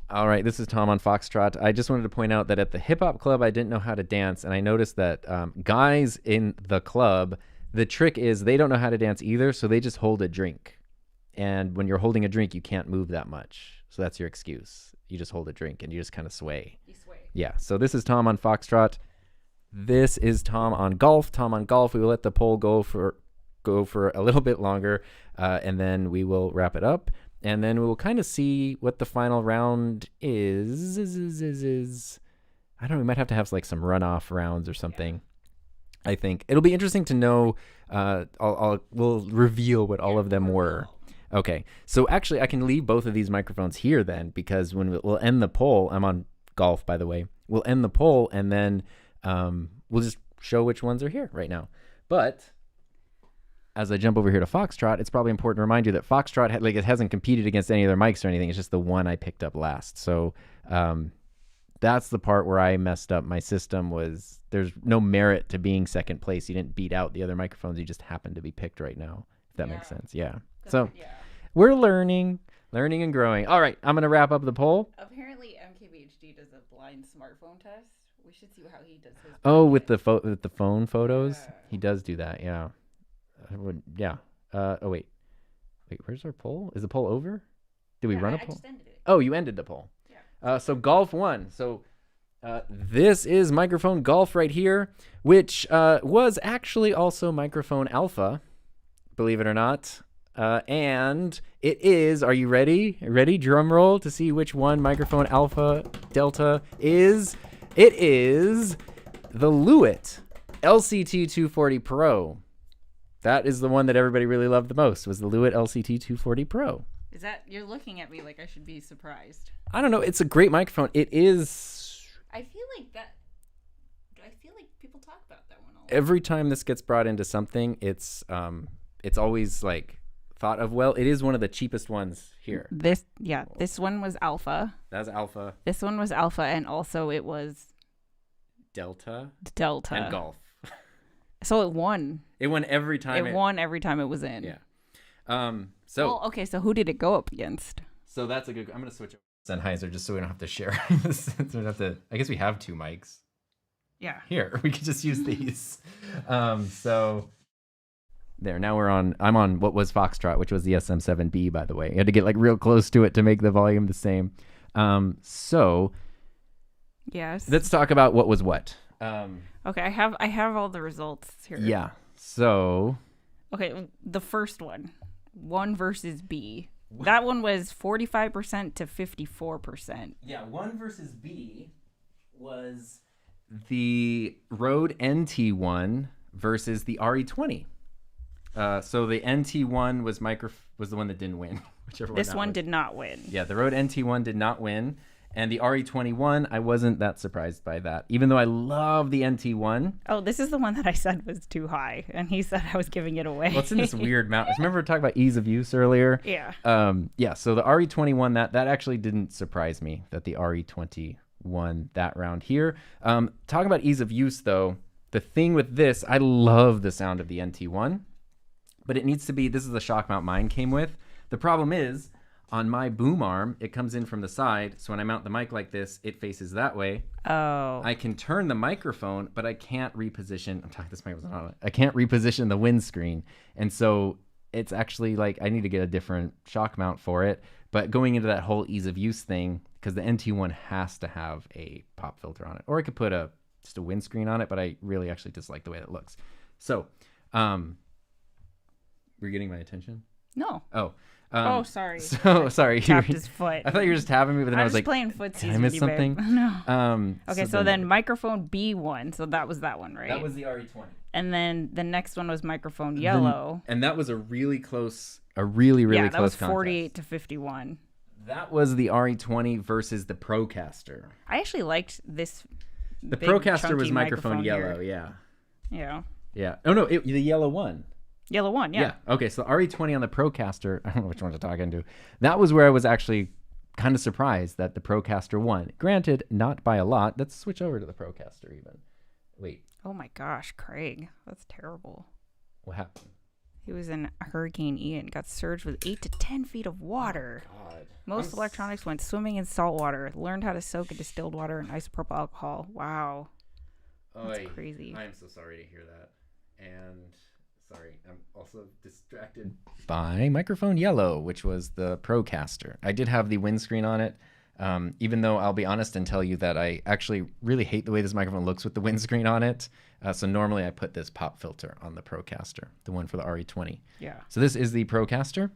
All right, this is Tom on Foxtrot. I just wanted to point out that at the hip hop club, I didn't know how to dance, and I noticed that guys in the club, the trick is they don't know how to dance either, so they just hold a drink. And when you're holding a drink, you can't move that much, so that's your excuse. You just hold a drink and you just kind of sway. You sway. Yeah. So this is Tom on Foxtrot. This is Tom on Golf. Tom on Golf. We will let the poll go for a little bit longer, and then we will wrap it up. And then we will kind of see what the final round is. I don't know. We might have to have like some runoff rounds or something. I think it'll be interesting to know. We'll reveal what all of them were. Okay, so actually, I can leave both of these microphones here then, because when we'll end the poll, I'm on golf, by the way. We'll end the poll, and then we'll just show which ones are here right now. But as I jump over here to Foxtrot, it's probably important to remind you that Foxtrot it hasn't competed against any other mics or anything. It's just the one I picked up last. So that's the part where I messed up. My system was there's no merit to being second place. You didn't beat out the other microphones. You just happened to be picked right now. If that makes sense. Yeah. So we're learning and growing. All right, I'm gonna wrap up the poll. Apparently, MKBHD does a blind smartphone test. We should see how he does his. Oh, with the phone photos, he does do that. Yeah. Yeah. Wait. Where's our poll? Is the poll over? Did we run a poll? I just ended it. Oh, you ended the poll. Yeah. So golf won. So this is microphone golf right here, which was actually also microphone alpha, believe it or not. And it is, are you ready? Ready? Drum roll to see which one microphone alpha delta is. It is the Lewitt LCT 240 Pro. That is the one that everybody really loved the most, was the Lewitt LCT 240 Pro. Is that, you're looking at me like I should be surprised. I don't know. It's a great microphone. It is. I feel like people talk about that one a lot. Every time this gets brought into something, it's always like thought of. Well, it is one of the cheapest ones here. This one was alpha. That's alpha. This one was alpha, and also it was Delta and golf. So it won. It won every time. It won every time it was in. Yeah. So okay. So who did it go up against? So that's a good. I'm gonna switch over to Sennheiser just so we don't have to share. We don't have to. I guess we have two mics. Yeah. Here we could just use these. So there. Now I'm on what was Foxtrot, which was the SM7B, by the way. You had to get like real close to it to make the volume the same. So yes. Let's talk about what was what. Okay, I have all the results here. Yeah. So. Okay, the first one, 1 versus B. That one was 45% to 54%. Yeah, 1 versus B was the Rode NT1 versus the RE20. So the NT1 was the one that didn't win. Whichever this one one was. Did not win. Yeah, the Rode NT1 did not win. And the RE21, I wasn't that surprised by that, even though I love the NT1. Oh, this is the one that I said was too high, and he said I was giving it away. Well, it's in this weird mountain. Remember we talked about ease of use earlier? Yeah. Yeah, so the RE21, that actually didn't surprise me, that the RE20 won that round here. Talking about ease of use, though, the thing with this, I love the sound of the NT1, but it needs to be, this is the shock mount mine came with. The problem is, on my boom arm, it comes in from the side. So when I mount the mic like this, it faces that way. Oh. I can turn the microphone, but I can't reposition. This mic wasn't on it. I can't reposition the windscreen. And so it's actually like I need to get a different shock mount for it. But going into that whole ease of use thing, because the NT1 has to have a pop filter on it. Or I could put just a windscreen on it, but I really actually dislike the way it looks. So, were you getting my attention? No. Oh. Sorry. So sorry. Tapped his foot. I thought you were just tapping me, but then I was like, playing footsies. Did I miss something? No. Okay, so then microphone B won. So that was that one, right? That was the RE20. And then the next one was microphone yellow. And that was a really close, really close contest. That was 48 to 51. That was the RE20 versus the Procaster. I actually liked this. The Procaster was microphone yellow, here. Yeah. Yeah. Oh no, the yellow one. Yellow one, yeah. Okay, so the RE20 on the Procaster, I don't know which one to talk into. That was where I was actually kind of surprised that the Procaster won. Granted, not by a lot. Let's switch over to the Procaster even. Wait. Oh my gosh, Craig. That's terrible. What happened? He was in Hurricane Ian, got surged with 8 to 10 feet of water. Oh, God. Most electronics went swimming in salt water, learned how to soak in distilled water and isopropyl alcohol. Wow. That's crazy. I am so sorry to hear that. And... sorry, I'm also distracted by microphone yellow, which was the Procaster. I did have the windscreen on it, even though I'll be honest and tell you that I actually really hate the way this microphone looks with the windscreen on it. So normally I put this pop filter on the Procaster, the one for the RE20. Yeah. So this is the Procaster.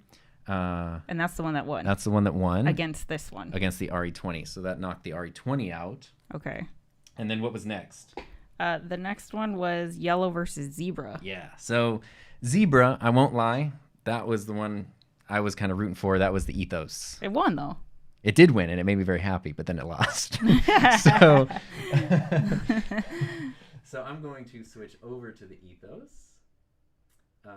And that's the one that won. That's the one that won. Against this one. Against the RE20. So that knocked the RE20 out. Okay. And then what was next? The next one was yellow versus zebra. Yeah. So zebra, I won't lie, that was the one I was kind of rooting for. That was the ethos. It won though. It did win, and it made me very happy, but then it lost. So, so I'm going to switch over to the ethos. I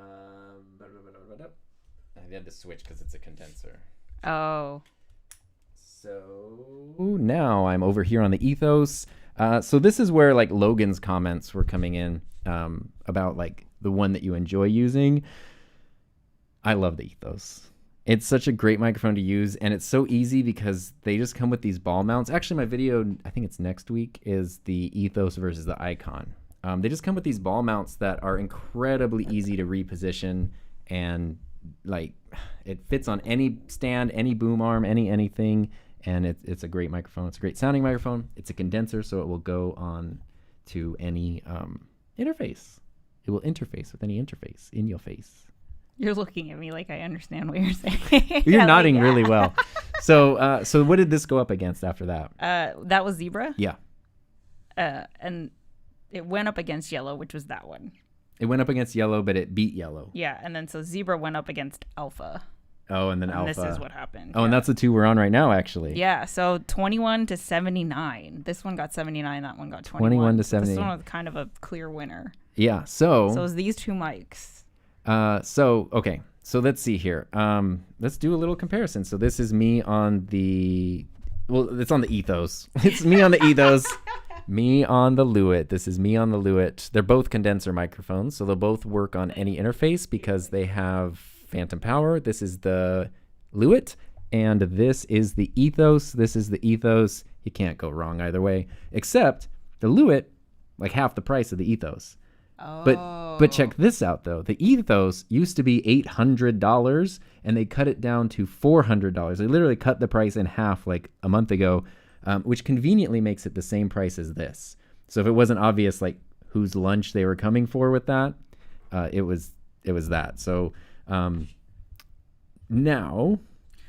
had to switch because it's a condenser. Oh. So now I'm over here on the ethos. So this is where like Logan's comments were coming in about like the one that you enjoy using. I love the ethos. It's such a great microphone to use, and it's so easy because they just come with these ball mounts. Actually, my video, I think it's next week, is the ethos versus the icon. They just come with these ball mounts that are incredibly easy to reposition, and like it fits on any stand, any boom arm, anything, and it's a great microphone. It's a great sounding microphone. It's a condenser, so it will go on to any interface. It will interface with any interface in your face. You're looking at me like I understand what you're saying. You're nodding really well. So what did this go up against after that? That was zebra. Yeah. And it went up against yellow, which was that one. It went up against yellow, but it beat yellow. Yeah, and then so zebra went up against alpha. Oh, and then and alpha. This is what happened. Oh, and that's the two we're on right now, actually. Yeah, so 21 to 79. This one got 79. That one got 21. 21 to So 79. this one was kind of a clear winner. Yeah. So. So it was these two mics. Okay. So let's see here. Let's do a little comparison. So this is me on the. Well, it's on the ethos. It's me on the ethos. Me on the Lewitt. This is me on the Lewitt. They're both condenser microphones, so they'll both work on any interface because they have phantom power. This is the Lewitt, and this is the ethos. This is the ethos. You can't go wrong either way, except the Lewitt, like half the price of the ethos. Oh. But check this out though. The ethos used to be $800, and they cut it down to $400. They literally cut the price in half like a month ago. Which conveniently makes it the same price as this. So if it wasn't obvious like whose lunch they were coming for with that, it was that. So now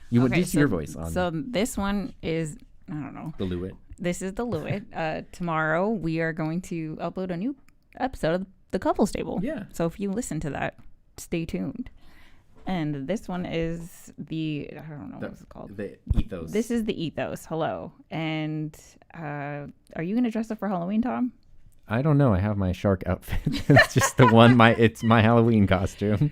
you want to do your voice on. So this one is, I don't know. The Lewitt. This is the Lewitt. Tomorrow we are going to upload a new episode of The Couples Table. Yeah. So if you listen to that, stay tuned. And this one is I don't know what's it called. The ethos. This is the ethos. Hello. And are you going to dress up for Halloween, Tom? I don't know. I have my shark outfit. It's just the one. It's my Halloween costume.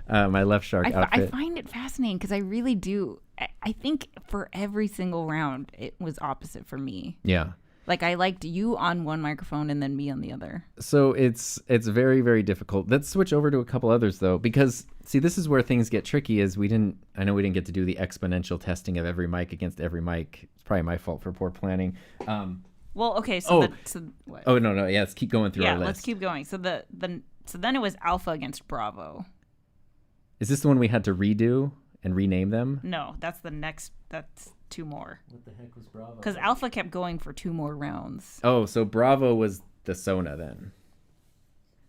My left shark outfit. I find it fascinating because I really do. I think for every single round, it was opposite for me. Yeah. Like I liked you on one microphone and then me on the other. So it's very, very difficult. Let's switch over to a couple others though, because see, this is where things get tricky. Is I know we didn't get to do the exponential testing of every mic against every mic. It's probably my fault for poor planning. Well, okay. So what? Oh no. Yeah, let's keep going through our list. Yeah, let's keep going. So so then it was Alpha against Bravo. Is this the one we had to redo and rename them? No, that's the next. That's two more. What the heck was Bravo? Because Alpha kept going for two more rounds. Oh, so Bravo was the Sona then.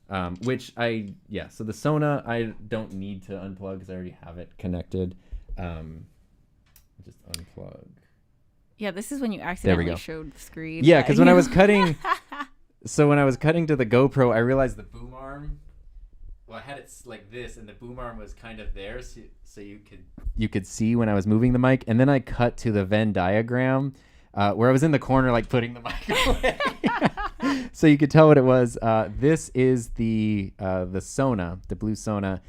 So the Sona I don't need to unplug because I already have it connected. Just unplug. Yeah, this is when you accidentally showed the screen. Yeah, because when I was cutting, when I was cutting to the GoPro, I realized the boom arm. Well, I had it like this, and the boom arm was kind of there, so you could see when I was moving the mic. And then I cut to the Venn diagram, where I was in the corner, like putting the mic away, so you could tell what it was. This is the Sona, the blue Sona.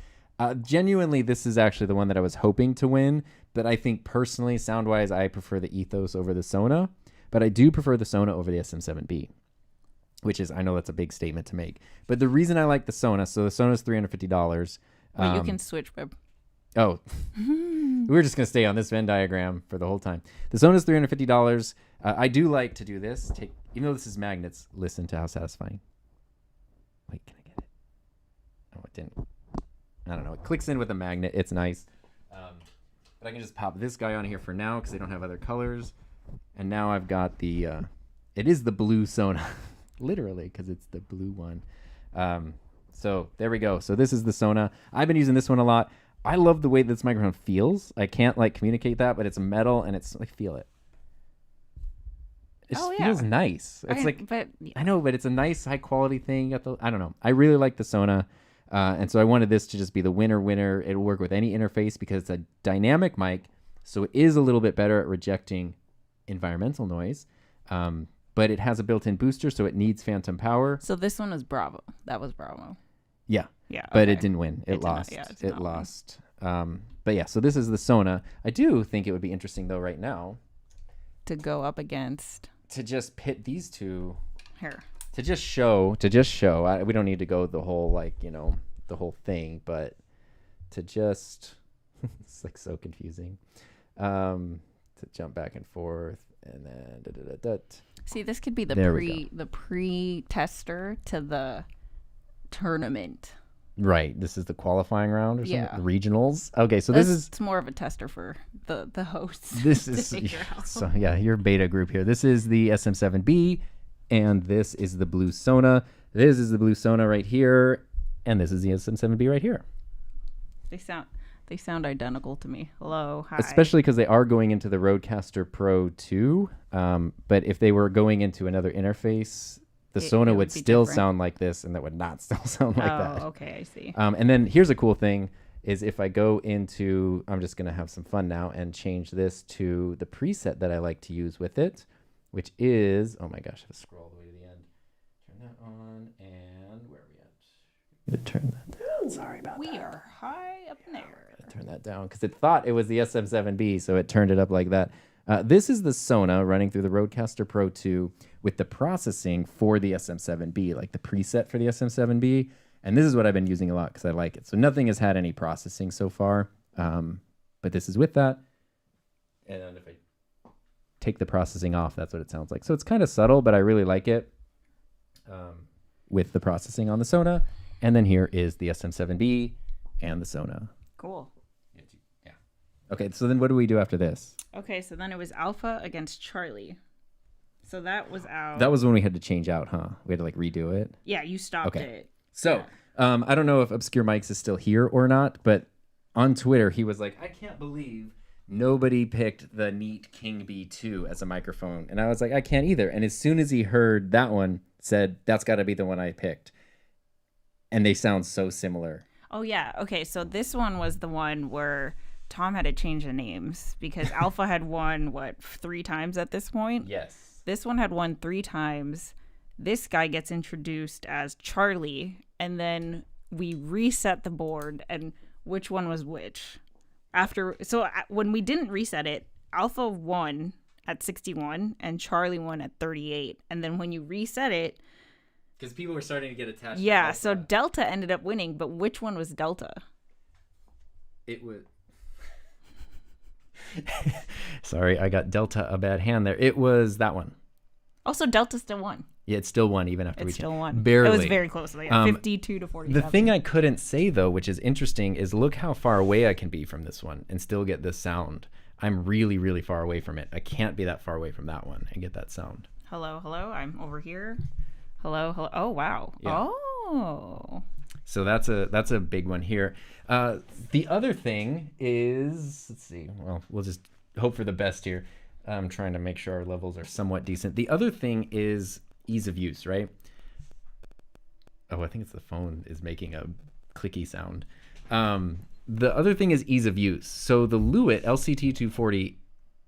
Genuinely, this is actually the one that I was hoping to win. But I think personally, sound-wise, I prefer the Ethos over the Sona. But I do prefer the Sona over the SM7B. Which is, I know that's a big statement to make. But the reason I like the Sona, so the Sona's $350. Well, you can switch, babe. Oh. We were just going to stay on this Venn diagram for the whole time. The Sona's $350. I do like to do this. Even though this is magnets, listen to how satisfying. Wait, can I get it? Oh, it didn't. I don't know. It clicks in with a magnet. It's nice. But I can just pop this guy on here for now because they don't have other colors. And now I've got the... it is the blue Sona. Literally, because it's the blue one. So there we go. So this is the Sona. I've been using this one a lot. I love the way this microphone feels. I can't like communicate that, but it's metal and it's like feel it. It just Oh, yeah. feels nice. It's but I know, but it's a nice high quality thing. I don't know. I really like the Sona. And so I wanted this to just be the winner. It'll work with any interface because it's a dynamic mic. So it is a little bit better at rejecting environmental noise. But it has a built-in booster, so it needs phantom power. so this one was Bravo. That was Bravo. Yeah. Yeah. But it okay. didn't win. It did not- lost. yeah, it did It not win. lost. But yeah, so this is the Sona. I do think it would be interesting, though, right now To go up against to just pit these two. here. To just show. We don't need to go the whole, the whole thing, but to just, it's like so confusing. To jump back and forth and then See, this could be the There we pre-tester to the tournament. Right. This is the qualifying round or something? Yeah. The regionals. Okay, so this is It's more of a tester for the hosts. this to is figure out. so yeah, your beta group here. This is the SM7B and this is the blue Sona. This is the blue Sona right here and this is the SM7B right here. They sound identical to me. Hello, hi. Especially because they are going into the Rodecaster Pro 2. But if they were going into another interface, the Sona it would would be still different. sound like this, and that would not still sound like that. okay, I see. And then here's a cool thing is if I go into, I'm just going to have some fun now and change this to the preset that I like to use with it, which is, oh my gosh, I have to scroll all the way to the end. Turn that on, and where are we at? I'm going to turn that down. Sorry about that. We are high up in there. Turn that down because it thought it was the SM7B, so it turned it up like that. This is the Sona running through the Rodecaster Pro 2 with the processing for the SM7B, like the preset for the SM7B. And this is what I've been using a lot because I like it. So nothing has had any processing so far, but this is with that. And then if I take the processing off, that's what it sounds like. So it's kind of subtle, but I really like it with the processing on the Sona. And then here is the SM7B and the Sona. Cool. Yeah. Okay, so then what do we do after this? Okay, so then it was Alpha against Charlie. So that was out. That was when we had to change out, huh? We had to redo it. Yeah, you stopped Okay. it. So I don't know if Obscure Mics is still here or not, but on Twitter he was like, I can't believe nobody picked the Neat King B2 as a microphone. And I was like, I can't either. And as soon as he heard that one, said, that's got to be the one I picked. And they sound so similar. Oh yeah. Okay, so this one was the one where Tom had to change the names because Alpha had won 3 times at this point. Yes. This one had won 3 times. This guy gets introduced as Charlie, and then we reset the board and which one was which. When we didn't reset it, Alpha won at 61 and Charlie won at 38. And then when you reset it, Because people were starting to get attached. yeah, so Delta ended up winning, but which one was Delta? It was. Sorry, I got Delta a bad hand there. It was that one. Also, Delta still won. Yeah, it still won even after It we still changed. won. Barely. It was very close. Like, 52 to 47. The thing I couldn't say though, which is interesting, is look how far away I can be from this one and still get this sound. I'm really, really far away from it. I can't be that far away from that one and get that sound. Hello, I'm over here. Hello. Oh, wow. Yeah. Oh. So that's a big one here. The other thing is, let's see. Well, we'll just hope for the best here. I'm trying to make sure our levels are somewhat decent. The other thing is ease of use, right? Oh, I think it's the phone is making a clicky sound. The other thing is ease of use. So the Lewitt LCT240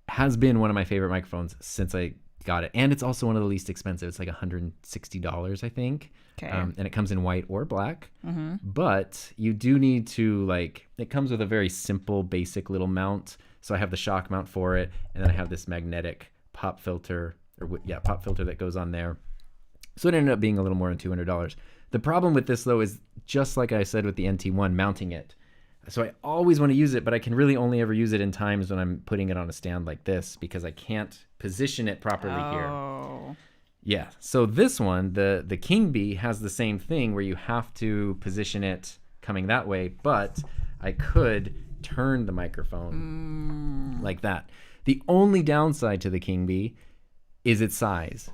has been one of my favorite microphones since I got it. And it's also one of the least expensive. It's like $160, I think. Okay. And it comes in white or black. Mm-hmm. But you do need to, it comes with a very simple, basic little mount. So I have the shock mount for it. And then I have this magnetic pop filter, pop filter that goes on there. So it ended up being a little more than $200. The problem with this, though, is just like I said with the NT1, mounting it. So I always want to use it, but I can really only ever use it in times when I'm putting it on a stand like this because I can't position it properly here. Oh. Yeah. So this one, the King Bee, has the same thing where you have to position it coming that way, but I could turn the microphone like that. The only downside to the King Bee is its size.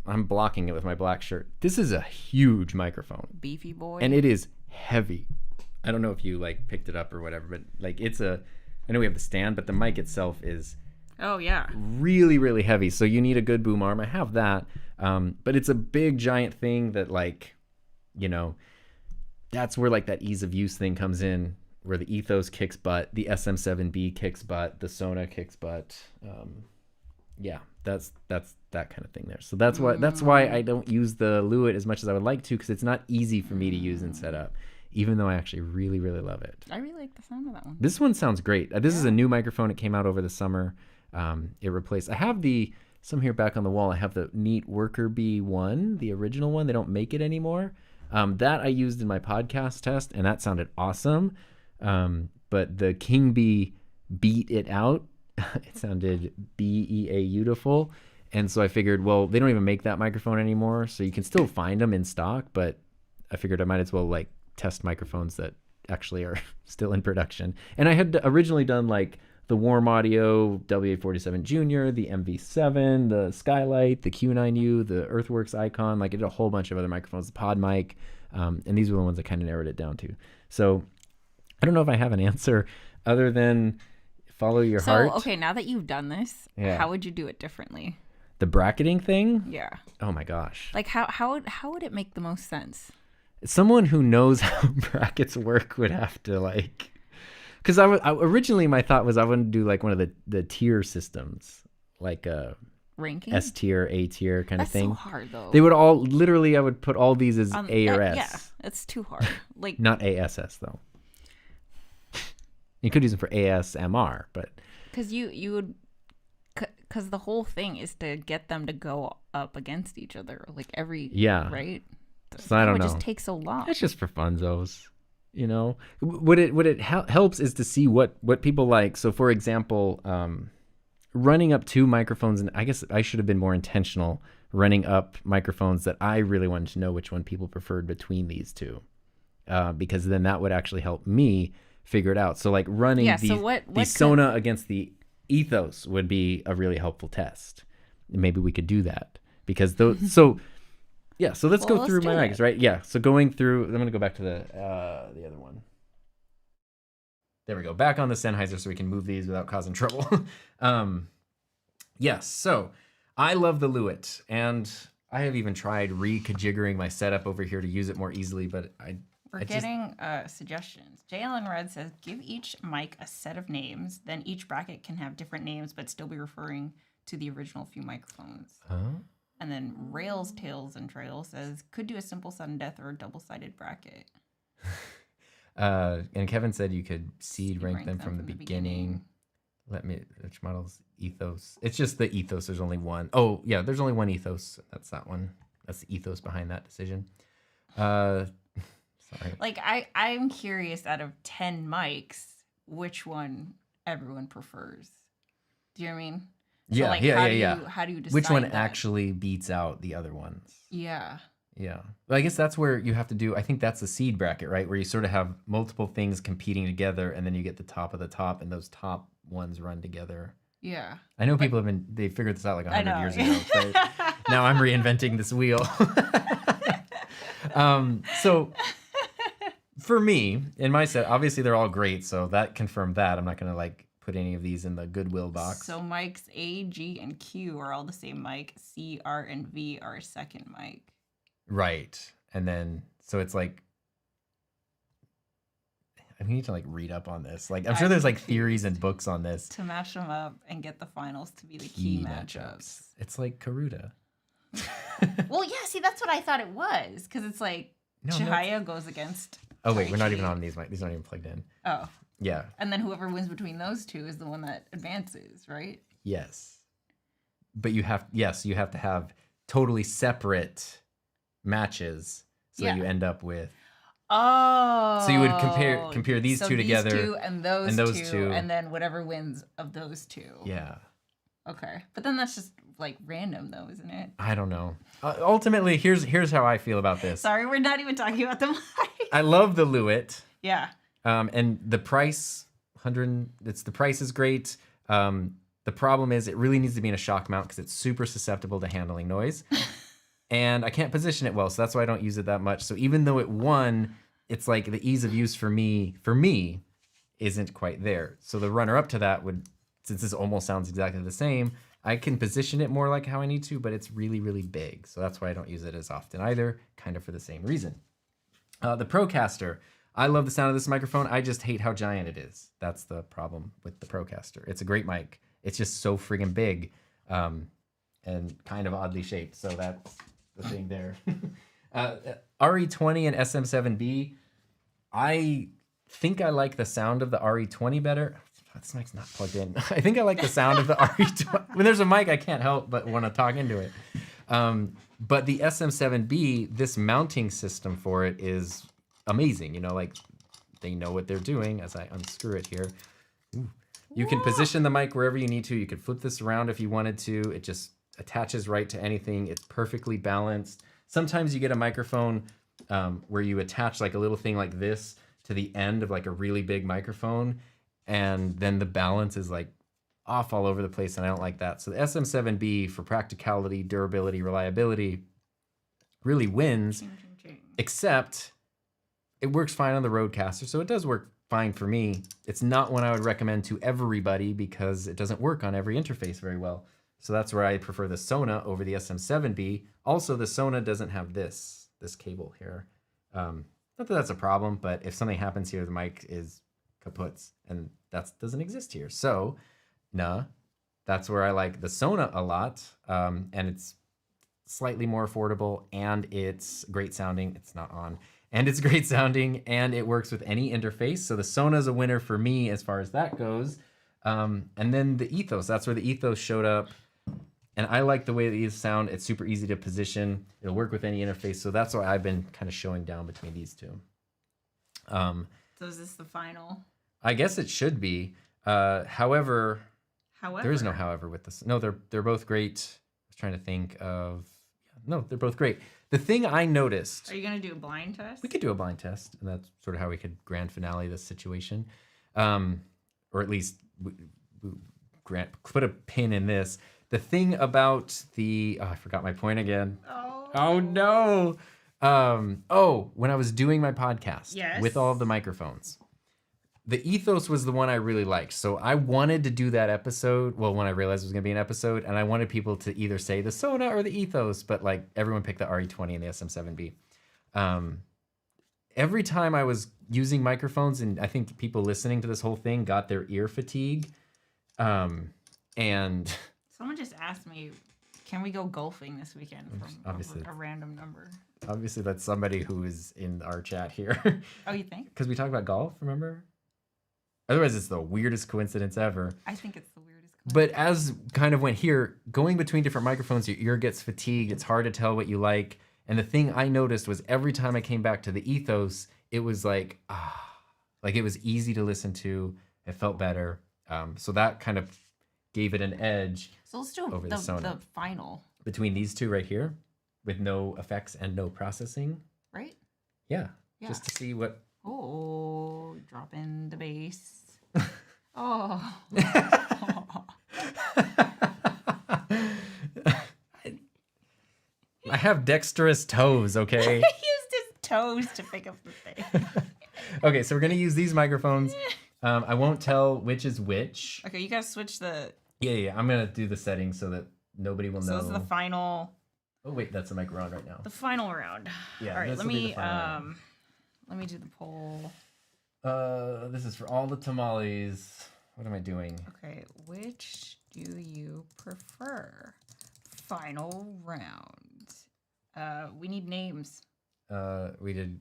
I'm blocking it with my black shirt. This is a huge microphone. Beefy boy. And it is heavy. I don't know if you picked it up or whatever, but I know we have the stand, but the mic itself is Oh, yeah. really, really heavy. So you need a good boom arm. I have that. But it's a big, giant thing that, like, you know, that's where, like, that ease of use thing comes in, where the Ethos kicks butt, the SM7B kicks butt, the Sona kicks butt. Yeah, that's that kind of thing there. So that's why I don't use the Lewitt as much as I would like to, because it's not easy for me to use and set up, even though I actually really, really love it. I really like the sound of that one. This one sounds great. This is a new microphone. It came out over the summer. It replaced, I have some here back on the wall. I have the Neat Worker B1, the original one. They don't make it anymore. That I used in my podcast test, and that sounded awesome. But the King Bee beat it out. It sounded beautiful. And so I figured, well, they don't even make that microphone anymore, so you can still find them in stock, but I figured I might as well, like, test microphones that actually are still in production. And I had originally done, like, the Warm Audio WA-47 Junior, the MV7, the Skylight, the Q9U, the Earthworks Icon. Like, I did a whole bunch of other microphones, the Pod Mic, and these were the ones I kind of narrowed it down to. So I don't know if I have an answer other than follow your heart. So, okay, now that you've done this, how would you do it differently? The bracketing thing? Yeah. Oh my gosh. Like, how would it make the most sense? Someone who knows how brackets work would have to, like, because originally my thought was I would do like one of the tier systems, like a ranking, S tier, A tier kind of thing. That's so hard though. They would all literally, I would put all these as A or S. Yeah, it's too hard. Like, not ASS though. You could use them for ASMR, but because you would, because the whole thing is to get them to go up against each other, like right. So I don't know. It would just take so long. It's just for funzos, you know. What it helps is to see what people like. So, for example, running up two microphones, and I guess I should have been more intentional running up microphones that I really wanted to know which one people preferred between these two, because then that would actually help me figure it out. So, like running the Sona against the Ethos would be a really helpful test. Maybe we could do that because those so. Yeah, so let's go through my mics, right? Yeah, so going through, I'm going to go back to the other one. There we go. Back on the Sennheiser so we can move these without causing trouble. Yes, so I love the Lewitt, and I have even tried reconfiguring my setup over here to use it more easily, but We're getting suggestions. JLN Red says, give each mic a set of names, then each bracket can have different names but still be referring to the original few microphones. And then Rails, Tails, and Trail says, could do a simple sudden death or a double-sided bracket. And Kevin said you could seed rank them from the beginning. Which model's Ethos? It's just the Ethos. There's only one. Oh, yeah, there's only one Ethos. That's that one. That's the ethos behind that decision. Sorry. Like, I'm curious, out of 10 mics, which one everyone prefers. Do you know what I mean? So, Yeah, like, how do you decide which one that? actually beats out the other ones? Yeah. Yeah. Well, I guess that's where you have to do, I think that's the seed bracket, right? Where you sort of have multiple things competing together, and then you get the top of the top, and those top ones run together. Yeah. I know people they figured this out like 100 years ago. But now I'm reinventing this wheel. So for me, in my set, obviously they're all great, so that confirmed that. I'm not going to like put any of these in the Goodwill box. So mics A, G, and Q are all the same mic. C, R, and V are a second mic. Right. And then, so it's like, I need to like read up on this. Like, I'm sure there's like theories and books on this. To match them up and get the finals to be the key matchups. It's like Karuta. Well, yeah, see, that's what I thought it was. Because it's like, Chihaya goes against... Oh, wait, we're not even on these mics. These aren't even plugged in. Oh. Yeah. And then whoever wins between those two is the one that advances, right? Yes. But you have to have totally separate matches. So you end up with... Oh. So you would compare these two together. These two and those two. And then whatever wins of those two. Yeah. Okay. But then that's just like random though, isn't it? I don't know. Ultimately, here's how I feel about this. Sorry, we're not even talking about the mic. I love the Lewitt. Yeah. And the price, the price is great. The problem is it really needs to be in a shock mount because it's super susceptible to handling noise. And I can't position it well, so that's why I don't use it that much. So even though it won, it's like the ease of use for me isn't quite there. So the runner up to that would since this almost sounds exactly the same, I can position it more like how I need to, but it's really, really big. So that's why I don't use it as often either, kind of for the same reason. The Procaster. I love the sound of this microphone. I just hate how giant it is. That's the problem with the Procaster. It's a great mic. It's just so friggin' big and kind of oddly shaped. So that's the thing there. RE20 and SM7B. I think I like the sound of the RE20 better. This mic's not plugged in. I think I like the sound of the RE20. When there's a mic, I can't help but want to talk into it. But the SM7B, this mounting system for it is amazing. You know, like they know what they're doing as I unscrew it here. Ooh. You can position the mic wherever you need to. You could flip this around if you wanted to. It just attaches right to anything. It's perfectly balanced. Sometimes you get a microphone where you attach like a little thing like this to the end of like a really big microphone, and then the balance is like off all over the place, and I don't like that. So the SM7B for practicality, durability, reliability really wins, except it works fine on the Rodecaster, so it does work fine for me. It's not one I would recommend to everybody because it doesn't work on every interface very well. So that's where I prefer the Sona over the SM7B. Also, the Sona doesn't have this cable here. Not that that's a problem, but if something happens here, the mic is kaputs, and that doesn't exist here. So, that's where I like the Sona a lot, and it's slightly more affordable, and it's great sounding. It's not on. And it's great sounding, and it works with any interface. So the Sona is a winner for me as far as that goes. And then the Ethos, that's where the Ethos showed up. And I like the way these sound. It's super easy to position. It'll work with any interface. So that's why I've been kind of showing down between these two. So is this the final? I guess it should be. However, there is no however with this. No, they're both great. I was trying to think of... No, they're both great. The thing I noticed... Are you going to do a blind test? We could do a blind test, and that's sort of how we could grand finale this situation. Or at least put a pin in this. The thing about the... Oh, I forgot my point again. Oh no! When I was doing my podcast with all of the microphones, the Ethos was the one I really liked. So I wanted to do that episode. Well, when I realized it was going to be an episode, and I wanted people to either say the Sona or the Ethos, but like everyone picked the RE20 and the SM7B. Every time I was using microphones, and I think people listening to this whole thing got their ear fatigue. And someone just asked me, can we go golfing this weekend from obviously a random number? Obviously, that's somebody who is in our chat here. Oh, you think? Because we talk about golf, remember? Otherwise, it's the weirdest coincidence ever. I think it's the weirdest coincidence. But as kind of went here, going between different microphones, your ear gets fatigued. It's hard to tell what you like. And the thing I noticed was every time I came back to the Ethos, it was like it was easy to listen to. It felt better. So that kind of gave it an edge. So let's do over the final. Between these two right here, with no effects and no processing. Right? Yeah. Just to see what... Oh, drop in the bass. Oh. I have dexterous toes, okay? He used his toes to pick up the thing. Okay, so we're going to use these microphones. I won't tell which is which. Okay, you guys switch the... Yeah. I'm going to do the settings so that nobody will know. So this is the final... Oh, wait, that's the mic we're on right now. The final round. Yeah, all right, let me do the poll. This is for all the tamales. What am I doing? Okay, which do you prefer? Final round. We need names. We did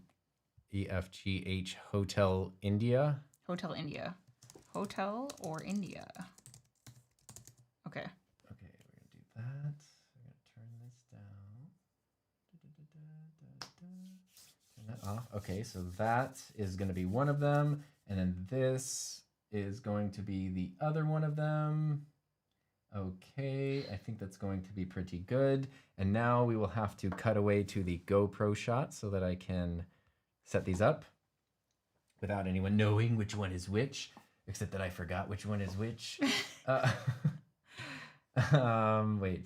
EFGH Hotel India. Hotel India. Hotel or India? Okay. Okay, we're gonna do that. We're gonna turn this down. Turn that off. Okay, so that is gonna be one of them, and then this is going to be the other one of them. Okay, I think that's going to be pretty good. And now we will have to cut away to the GoPro shot so that I can set these up without anyone knowing which one is which, except that I forgot which one is which. Wait,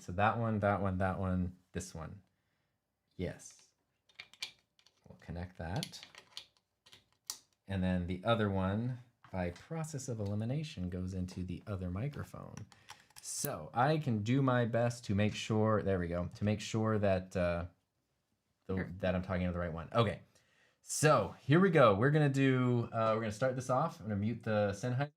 so that one, this one. Yes. We'll connect that. And then the other one by process of elimination, goes into the other microphone. So I can do my best to make sure, there we go, to make sure that that I'm talking to the right one. Okay, so here we go. We're gonna start this off. I'm gonna mute the Sennheiser.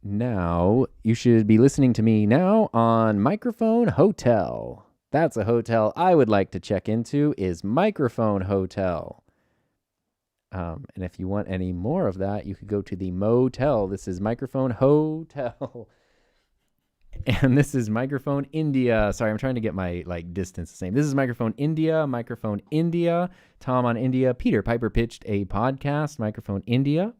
Now, you should be listening to me now on Microphone Hotel. That's a hotel I would like to check into, is Microphone Hotel. And if you want any more of that, you could go to the motel. This is Microphone Hotel. And this is Microphone India. Sorry, I'm trying to get my distance the same. This is Microphone India. Tom on India. Peter Piper pitched a podcast, Microphone India.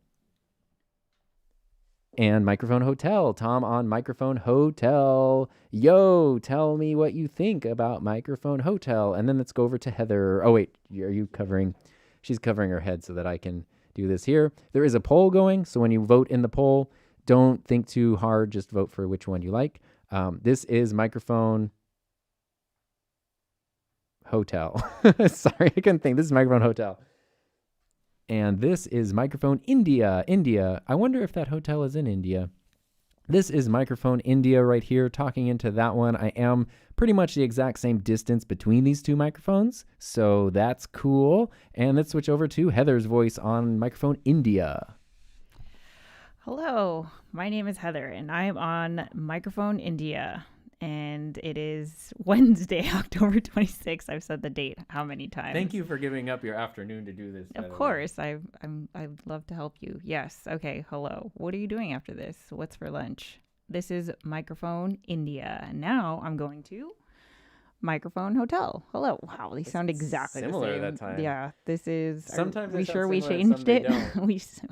And Microphone Hotel. Tom on Microphone Hotel. Yo, tell me what you think about Microphone Hotel. And then let's go over to Heather. Oh, wait, are you covering? She's covering her head so that I can do this here. There is a poll going, so when you vote in the poll, don't think too hard. Just vote for which one you like. This is Microphone Hotel. Sorry, I couldn't think. This is Microphone Hotel. And this is Microphone India. India. I wonder if that hotel is in India. This is Microphone India right here, talking into that one. I am pretty much the exact same distance between these two microphones, so that's cool. And let's switch over to Heather's voice on Microphone India. Hello, my name is Heather, and I'm on Microphone India. And it is Wednesday, October 26th. I've said the date how many times? Thank you for giving up your afternoon to do this. Of course, I'd love to help you. Yes. Okay. Hello. What are you doing after this? What's for lunch? This is Microphone India. Now I'm going to Microphone Hotel. Hello. Wow, they sound exactly similar the same. that time. Yeah. This is. Sometimes are we they sound sure we similar and some changed they it? don't.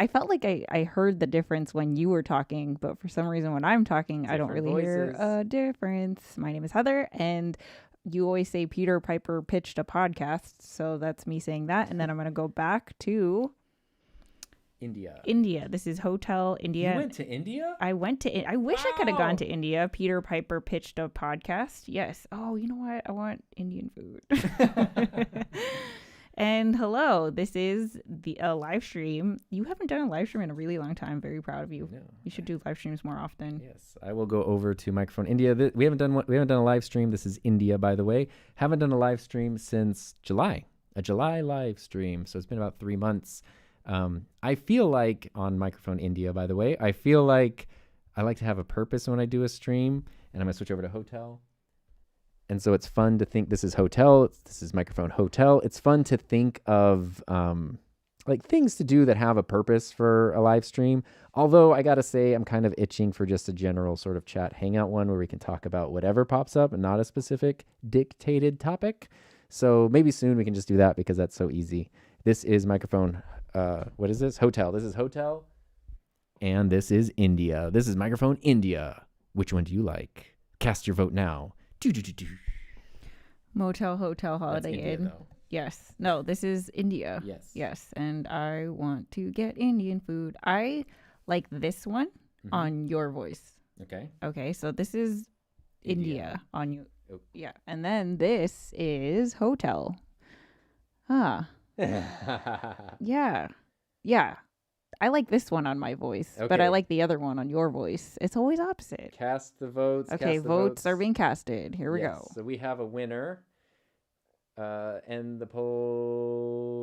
I felt like I heard the difference when you were talking, but for some reason when I'm talking, I don't Different really hear voices. a difference. My name is Heather, and you always say Peter Piper pitched a podcast, so that's me saying that. And then I'm going to go back to India. This is Hotel India. You went to India? I went to. I wish I could have gone Wow. to India. Peter Piper pitched a podcast. Yes. Oh, you know what? I want Indian food. And hello, this is a live stream. You haven't done a live stream in a really long time. Very proud of you. No. You should do live streams more often. Yes, I will go over to Microphone India. We haven't done a live stream. This is India, by the way. Haven't done a live stream since July. A July live stream. So it's been about 3 months. I feel like on Microphone India, by the way, I feel like I like to have a purpose when I do a stream. And I'm gonna switch over to Hotel. And so it's fun to think this is Hotel. This is Microphone Hotel. It's fun to think of things to do that have a purpose for a live stream. Although I got to say, I'm kind of itching for just a general sort of chat hangout one where we can talk about whatever pops up and not a specific dictated topic. So maybe soon we can just do that because that's so easy. This is Microphone, what is this? Hotel. This is Hotel. And this is India. This is Microphone India. Which one do you like? Cast your vote now. Motel, Hotel, That's Holiday India, Inn. though. Yes. No, this is India. Yes. Yes. And I want to get Indian food. I like this one on your voice. Okay. Okay. So this is India on you. Oh. Yeah. And then this is Hotel. Ah. Yeah. Yeah. I like this one on my voice, but Okay. I like the other one on your voice. It's always opposite. Cast the votes. Okay, cast the votes are being casted. Here we Yes, go. So we have a winner. And the poll.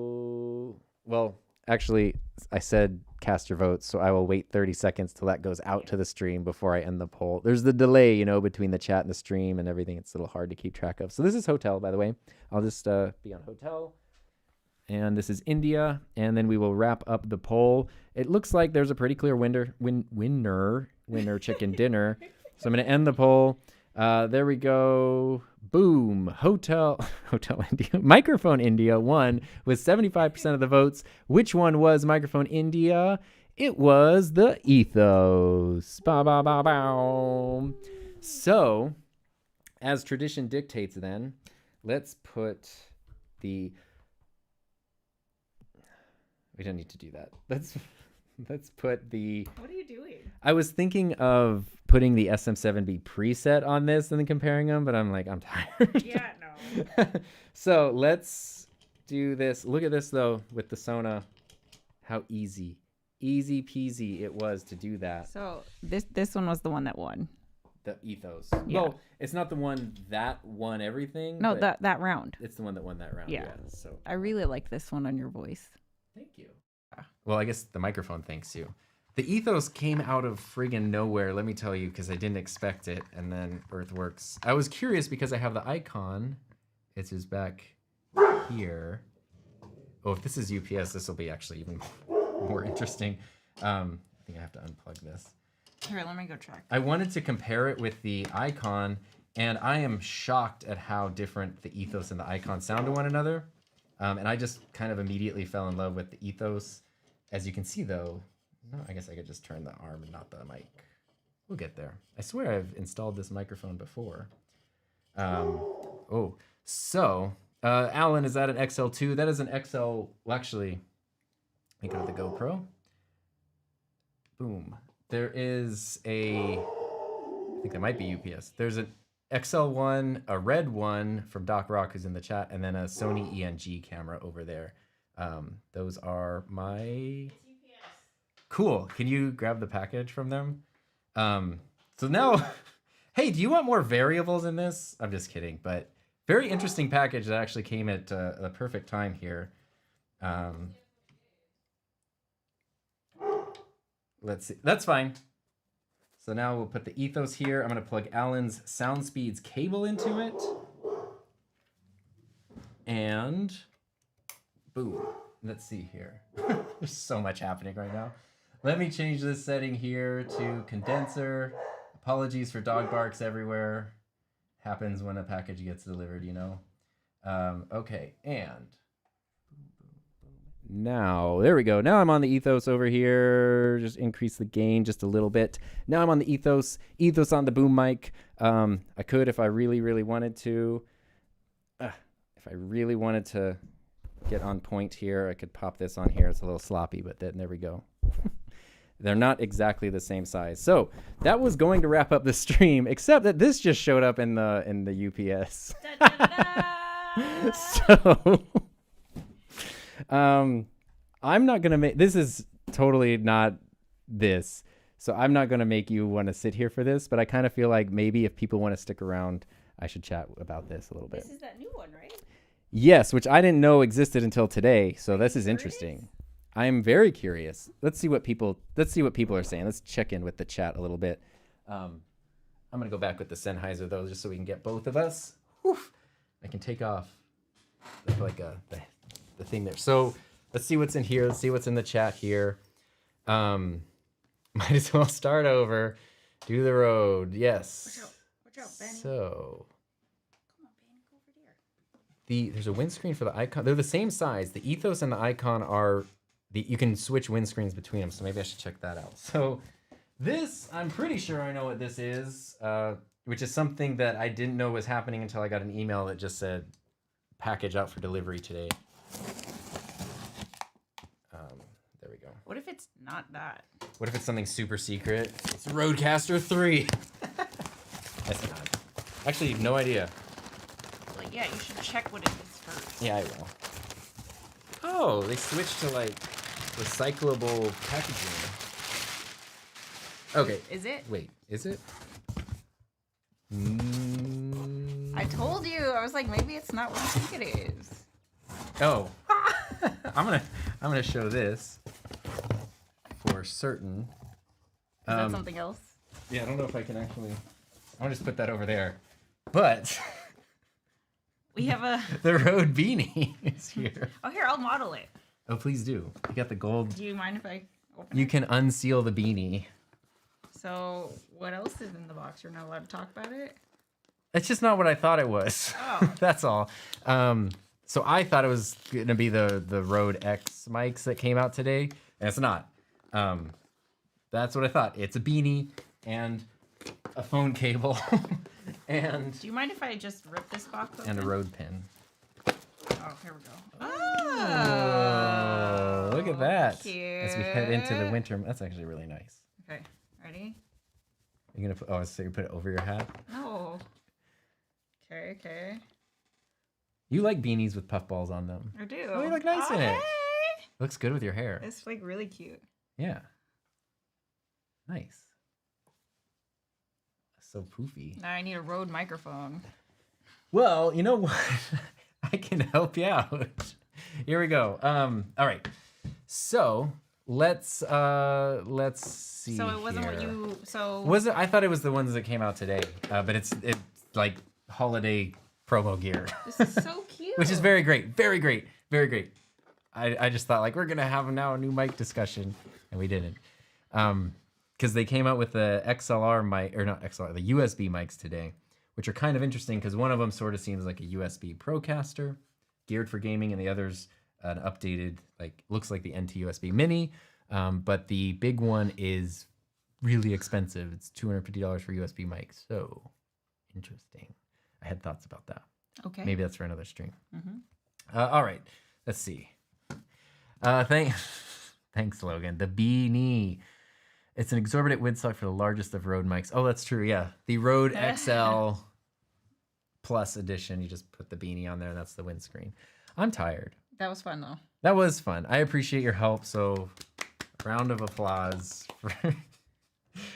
Well, actually, I said cast your votes, so I will wait 30 seconds till that goes out to the stream before I end the poll. There's the delay, between the chat and the stream and everything. It's a little hard to keep track of. So this is Hotel, by the way. I'll just be on Hotel. And this is India. And then we will wrap up the poll. It looks like there's a pretty clear winner chicken dinner. So I'm going to end the poll. There we go. Boom. Hotel India. Microphone India won with 75% of the votes. Which one was Microphone India? It was the Ethos. Ba ba ba bow. So, as tradition dictates then, let's put the... We don't need to do that. Let's put the... What are you doing? I was thinking of putting the SM7B preset on this and then comparing them, but I'm like, I'm tired. Yeah, no. So let's do this. Look at this though with the Sona. How easy peasy it was to do that. So this one was the one that won. The Ethos. Yeah. Well, it's not the one that won everything. No, but that round. it's the one that won that round. Yeah. So I really like this one on your voice. thank you. Well, I guess the microphone thanks you. The Ethos came out of friggin' nowhere, let me tell you, because I didn't expect it. And then Earthworks. I was curious because I have the icon. It's just back here. Oh, if this is UPS, this will be actually even more interesting. I think I have to unplug this. Here, let me go check. I wanted to compare it with the icon, and I am shocked at how different the Ethos and the icon sound to one another. And I just kind of immediately fell in love with the Ethos. As you can see, though, no, I guess I could just turn the arm and not the mic. We'll get there. I swear I've installed this microphone before. Alan, is that an XL2? That is an XL. Well, actually, think of the GoPro. Boom. There is I think that might be UPS. There's an XL1, a red one from Doc Rock, who's in the chat, and then a Sony ENG camera over there. Those are my... Cool. Can you grab the package from them? So now, hey, do you want more variables in this? I'm just kidding, but very interesting package that actually came at the perfect time here. Let's see. That's fine. So now we'll put the Ethos here. I'm going to plug Alan's SoundSpeeds cable into it. And boom. Let's see here. There's so much happening right now. Let me change this setting here to condenser. Apologies for dog barks everywhere. Happens when a package gets delivered, you know. Okay, and now, there we go. Now I'm on the Ethos over here. Just increase the gain just a little bit. Now I'm on the Ethos on the boom mic. I could if I really, really wanted to. If I really wanted to get on point here, I could pop this on here. It's a little sloppy, but then there we go. They're not exactly the same size. So that was going to wrap up the stream, except that this just showed up in the UPS. Da, da, da. So I'm not gonna make this is totally not this. So I'm not gonna make you want to sit here for this, but I kind of feel like maybe if people want to stick around, I should chat about this a little bit. This is that new one, right? Yes, which I didn't know existed until today. So this is interesting. I'm very curious. Let's see what people are saying. Let's check in with the chat a little bit. I'm gonna go back with the Sennheiser though, just so we can get both of us. Whew. I can take off the thing there. So let's see what's in here. Let's see what's in the chat here. Might as well start over. Do the road. Yes. Watch out, Benny. So Come on, Benny, go over there. there's a windscreen for the icon. They're the same size. The Ethos and the icon are you can switch windscreens between them. So maybe I should check that out. So this, I'm pretty sure I know what this is, which is something that I didn't know was happening until I got an email that just said package out for delivery today. There we go. What if it's not that? What if it's something super secret? It's Rodecaster 3. That's not. Actually, no idea. Like, yeah, you should check what it is first. Yeah, I will. Oh, they switched to like recyclable packaging. Okay. Is it? Wait, is it? I told you. I was like, maybe it's not what you think it is. Oh. I'm gonna show this for certain. Is that something else? Yeah, I don't know if I can actually. I'll just put that over there. But We have a... the Rode beanie is here. Oh, here, I'll model it. Oh, please do. You got the gold. Do you mind if I open You it? can unseal the beanie. So, what else is in the box? You're not allowed to talk about it? It's just not what I thought it was. Oh. That's all. So I thought it was going to be the Rode X mics that came out today, and it's not. That's what I thought. It's a beanie and a phone cable and Do you mind if I just rip this box open? a Rode pin. Oh, here we go. Oh, look at that. Cute. As we head into the winter, that's actually really nice. Okay, ready? You're gonna put, so you put it over your hat? No. Okay. You like beanies with puffballs on them. I do. Oh, you look nice in it. Hey. Looks good with your hair. It's like really cute. Yeah. Nice. So poofy. Now I need a Rode microphone. Well, you know what? I can help you out. Here we go. All right. So let's see. So it wasn't what here. you. So Was it? I thought it was the ones that came out today, but it's like holiday promo gear, this is so cute. which is very great, very great, very great. I just thought like we're gonna have now a new mic discussion, and we didn't, because they came out with the XLR mic or not XLR, the USB mics today, which are kind of interesting because one of them sort of seems like a USB Procaster, geared for gaming, and the other's an updated looks like the NT USB Mini, but the big one is really expensive. It's $250 for USB mics. So interesting. I had thoughts about that. Okay. Maybe that's for another stream. Mm-hmm. All right. Let's see. Thanks, Logan. The beanie. It's an exorbitant windsock for the largest of Rode mics. Oh, that's true. Yeah. The Rode XL Plus edition. You just put the beanie on there. And that's the windscreen. I'm tired. That was fun though. That was fun. I appreciate your help. So round of applause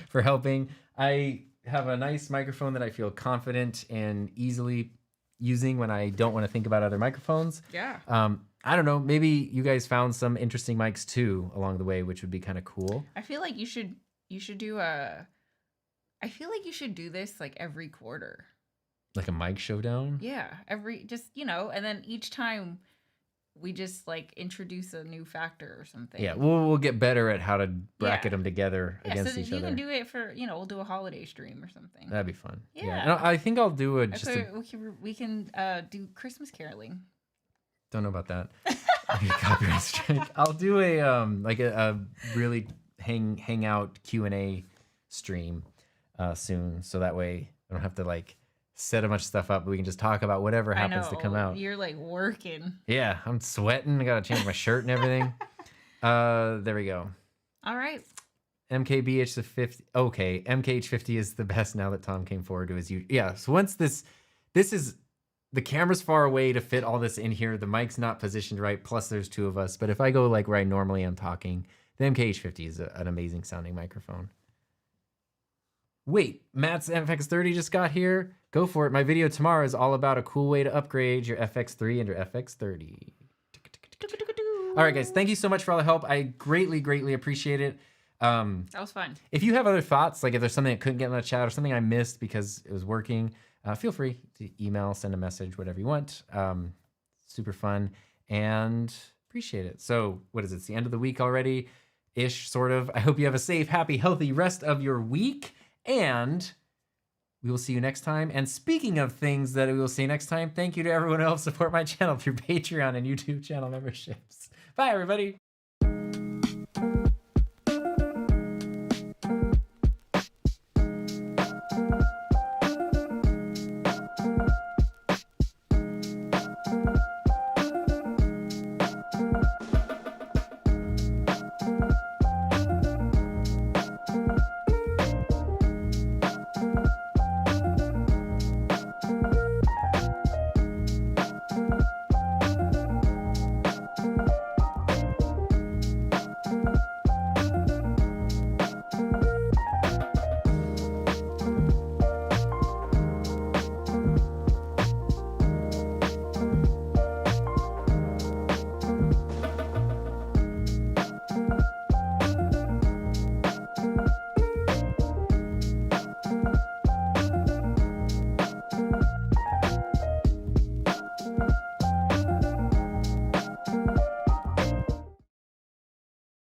for helping. I have a nice microphone that I feel confident and easily using when I don't want to think about other microphones. Yeah. I don't know. Maybe you guys found some interesting mics too along the way, which would be kind of cool. I feel like you should do a. I feel like you should do this like every quarter. Like a mic showdown. Yeah, and then each time we just like introduce a new factor or something. Yeah, we'll get better at how to bracket them together Yeah, against so each you other. can do it for we'll do a holiday stream or something. That'd be fun. Yeah. No, I think I'll do it. So we can do Christmas caroling. Don't know about that. Copyright strike. I'll do a really hangout Q&A stream soon, so that way I don't have to set a bunch of stuff up, but we can just talk about whatever happens to come out. You're like working. Yeah, I'm sweating. I gotta change my shirt and everything. There we go. All right. MKBH the 50. Okay, MKH50 is the best now that Tom came forward to his yeah. So once this is the camera's far away to fit all this in here. The mic's not positioned right. Plus, there's two of us. But if I go where I normally am talking, the MKH50 is an amazing sounding microphone. Wait, Matt's FX30 just got here. Go for it. My video tomorrow is all about a cool way to upgrade your FX3 and your FX30. All right, guys. Thank you so much for all the help. I greatly, greatly appreciate it. That was fun. If you have other thoughts, if there's something that couldn't get in the chat or something I missed because it was working, feel free to email, send a message, whatever you want. Super fun and appreciate it. So what is it? It's the end of the week already-ish, sort of. I hope you have a safe, happy, healthy rest of your week. And we will see you next time. And speaking of things that we will see next time, thank you to everyone who helps support my channel through Patreon and YouTube channel memberships. Bye, everybody.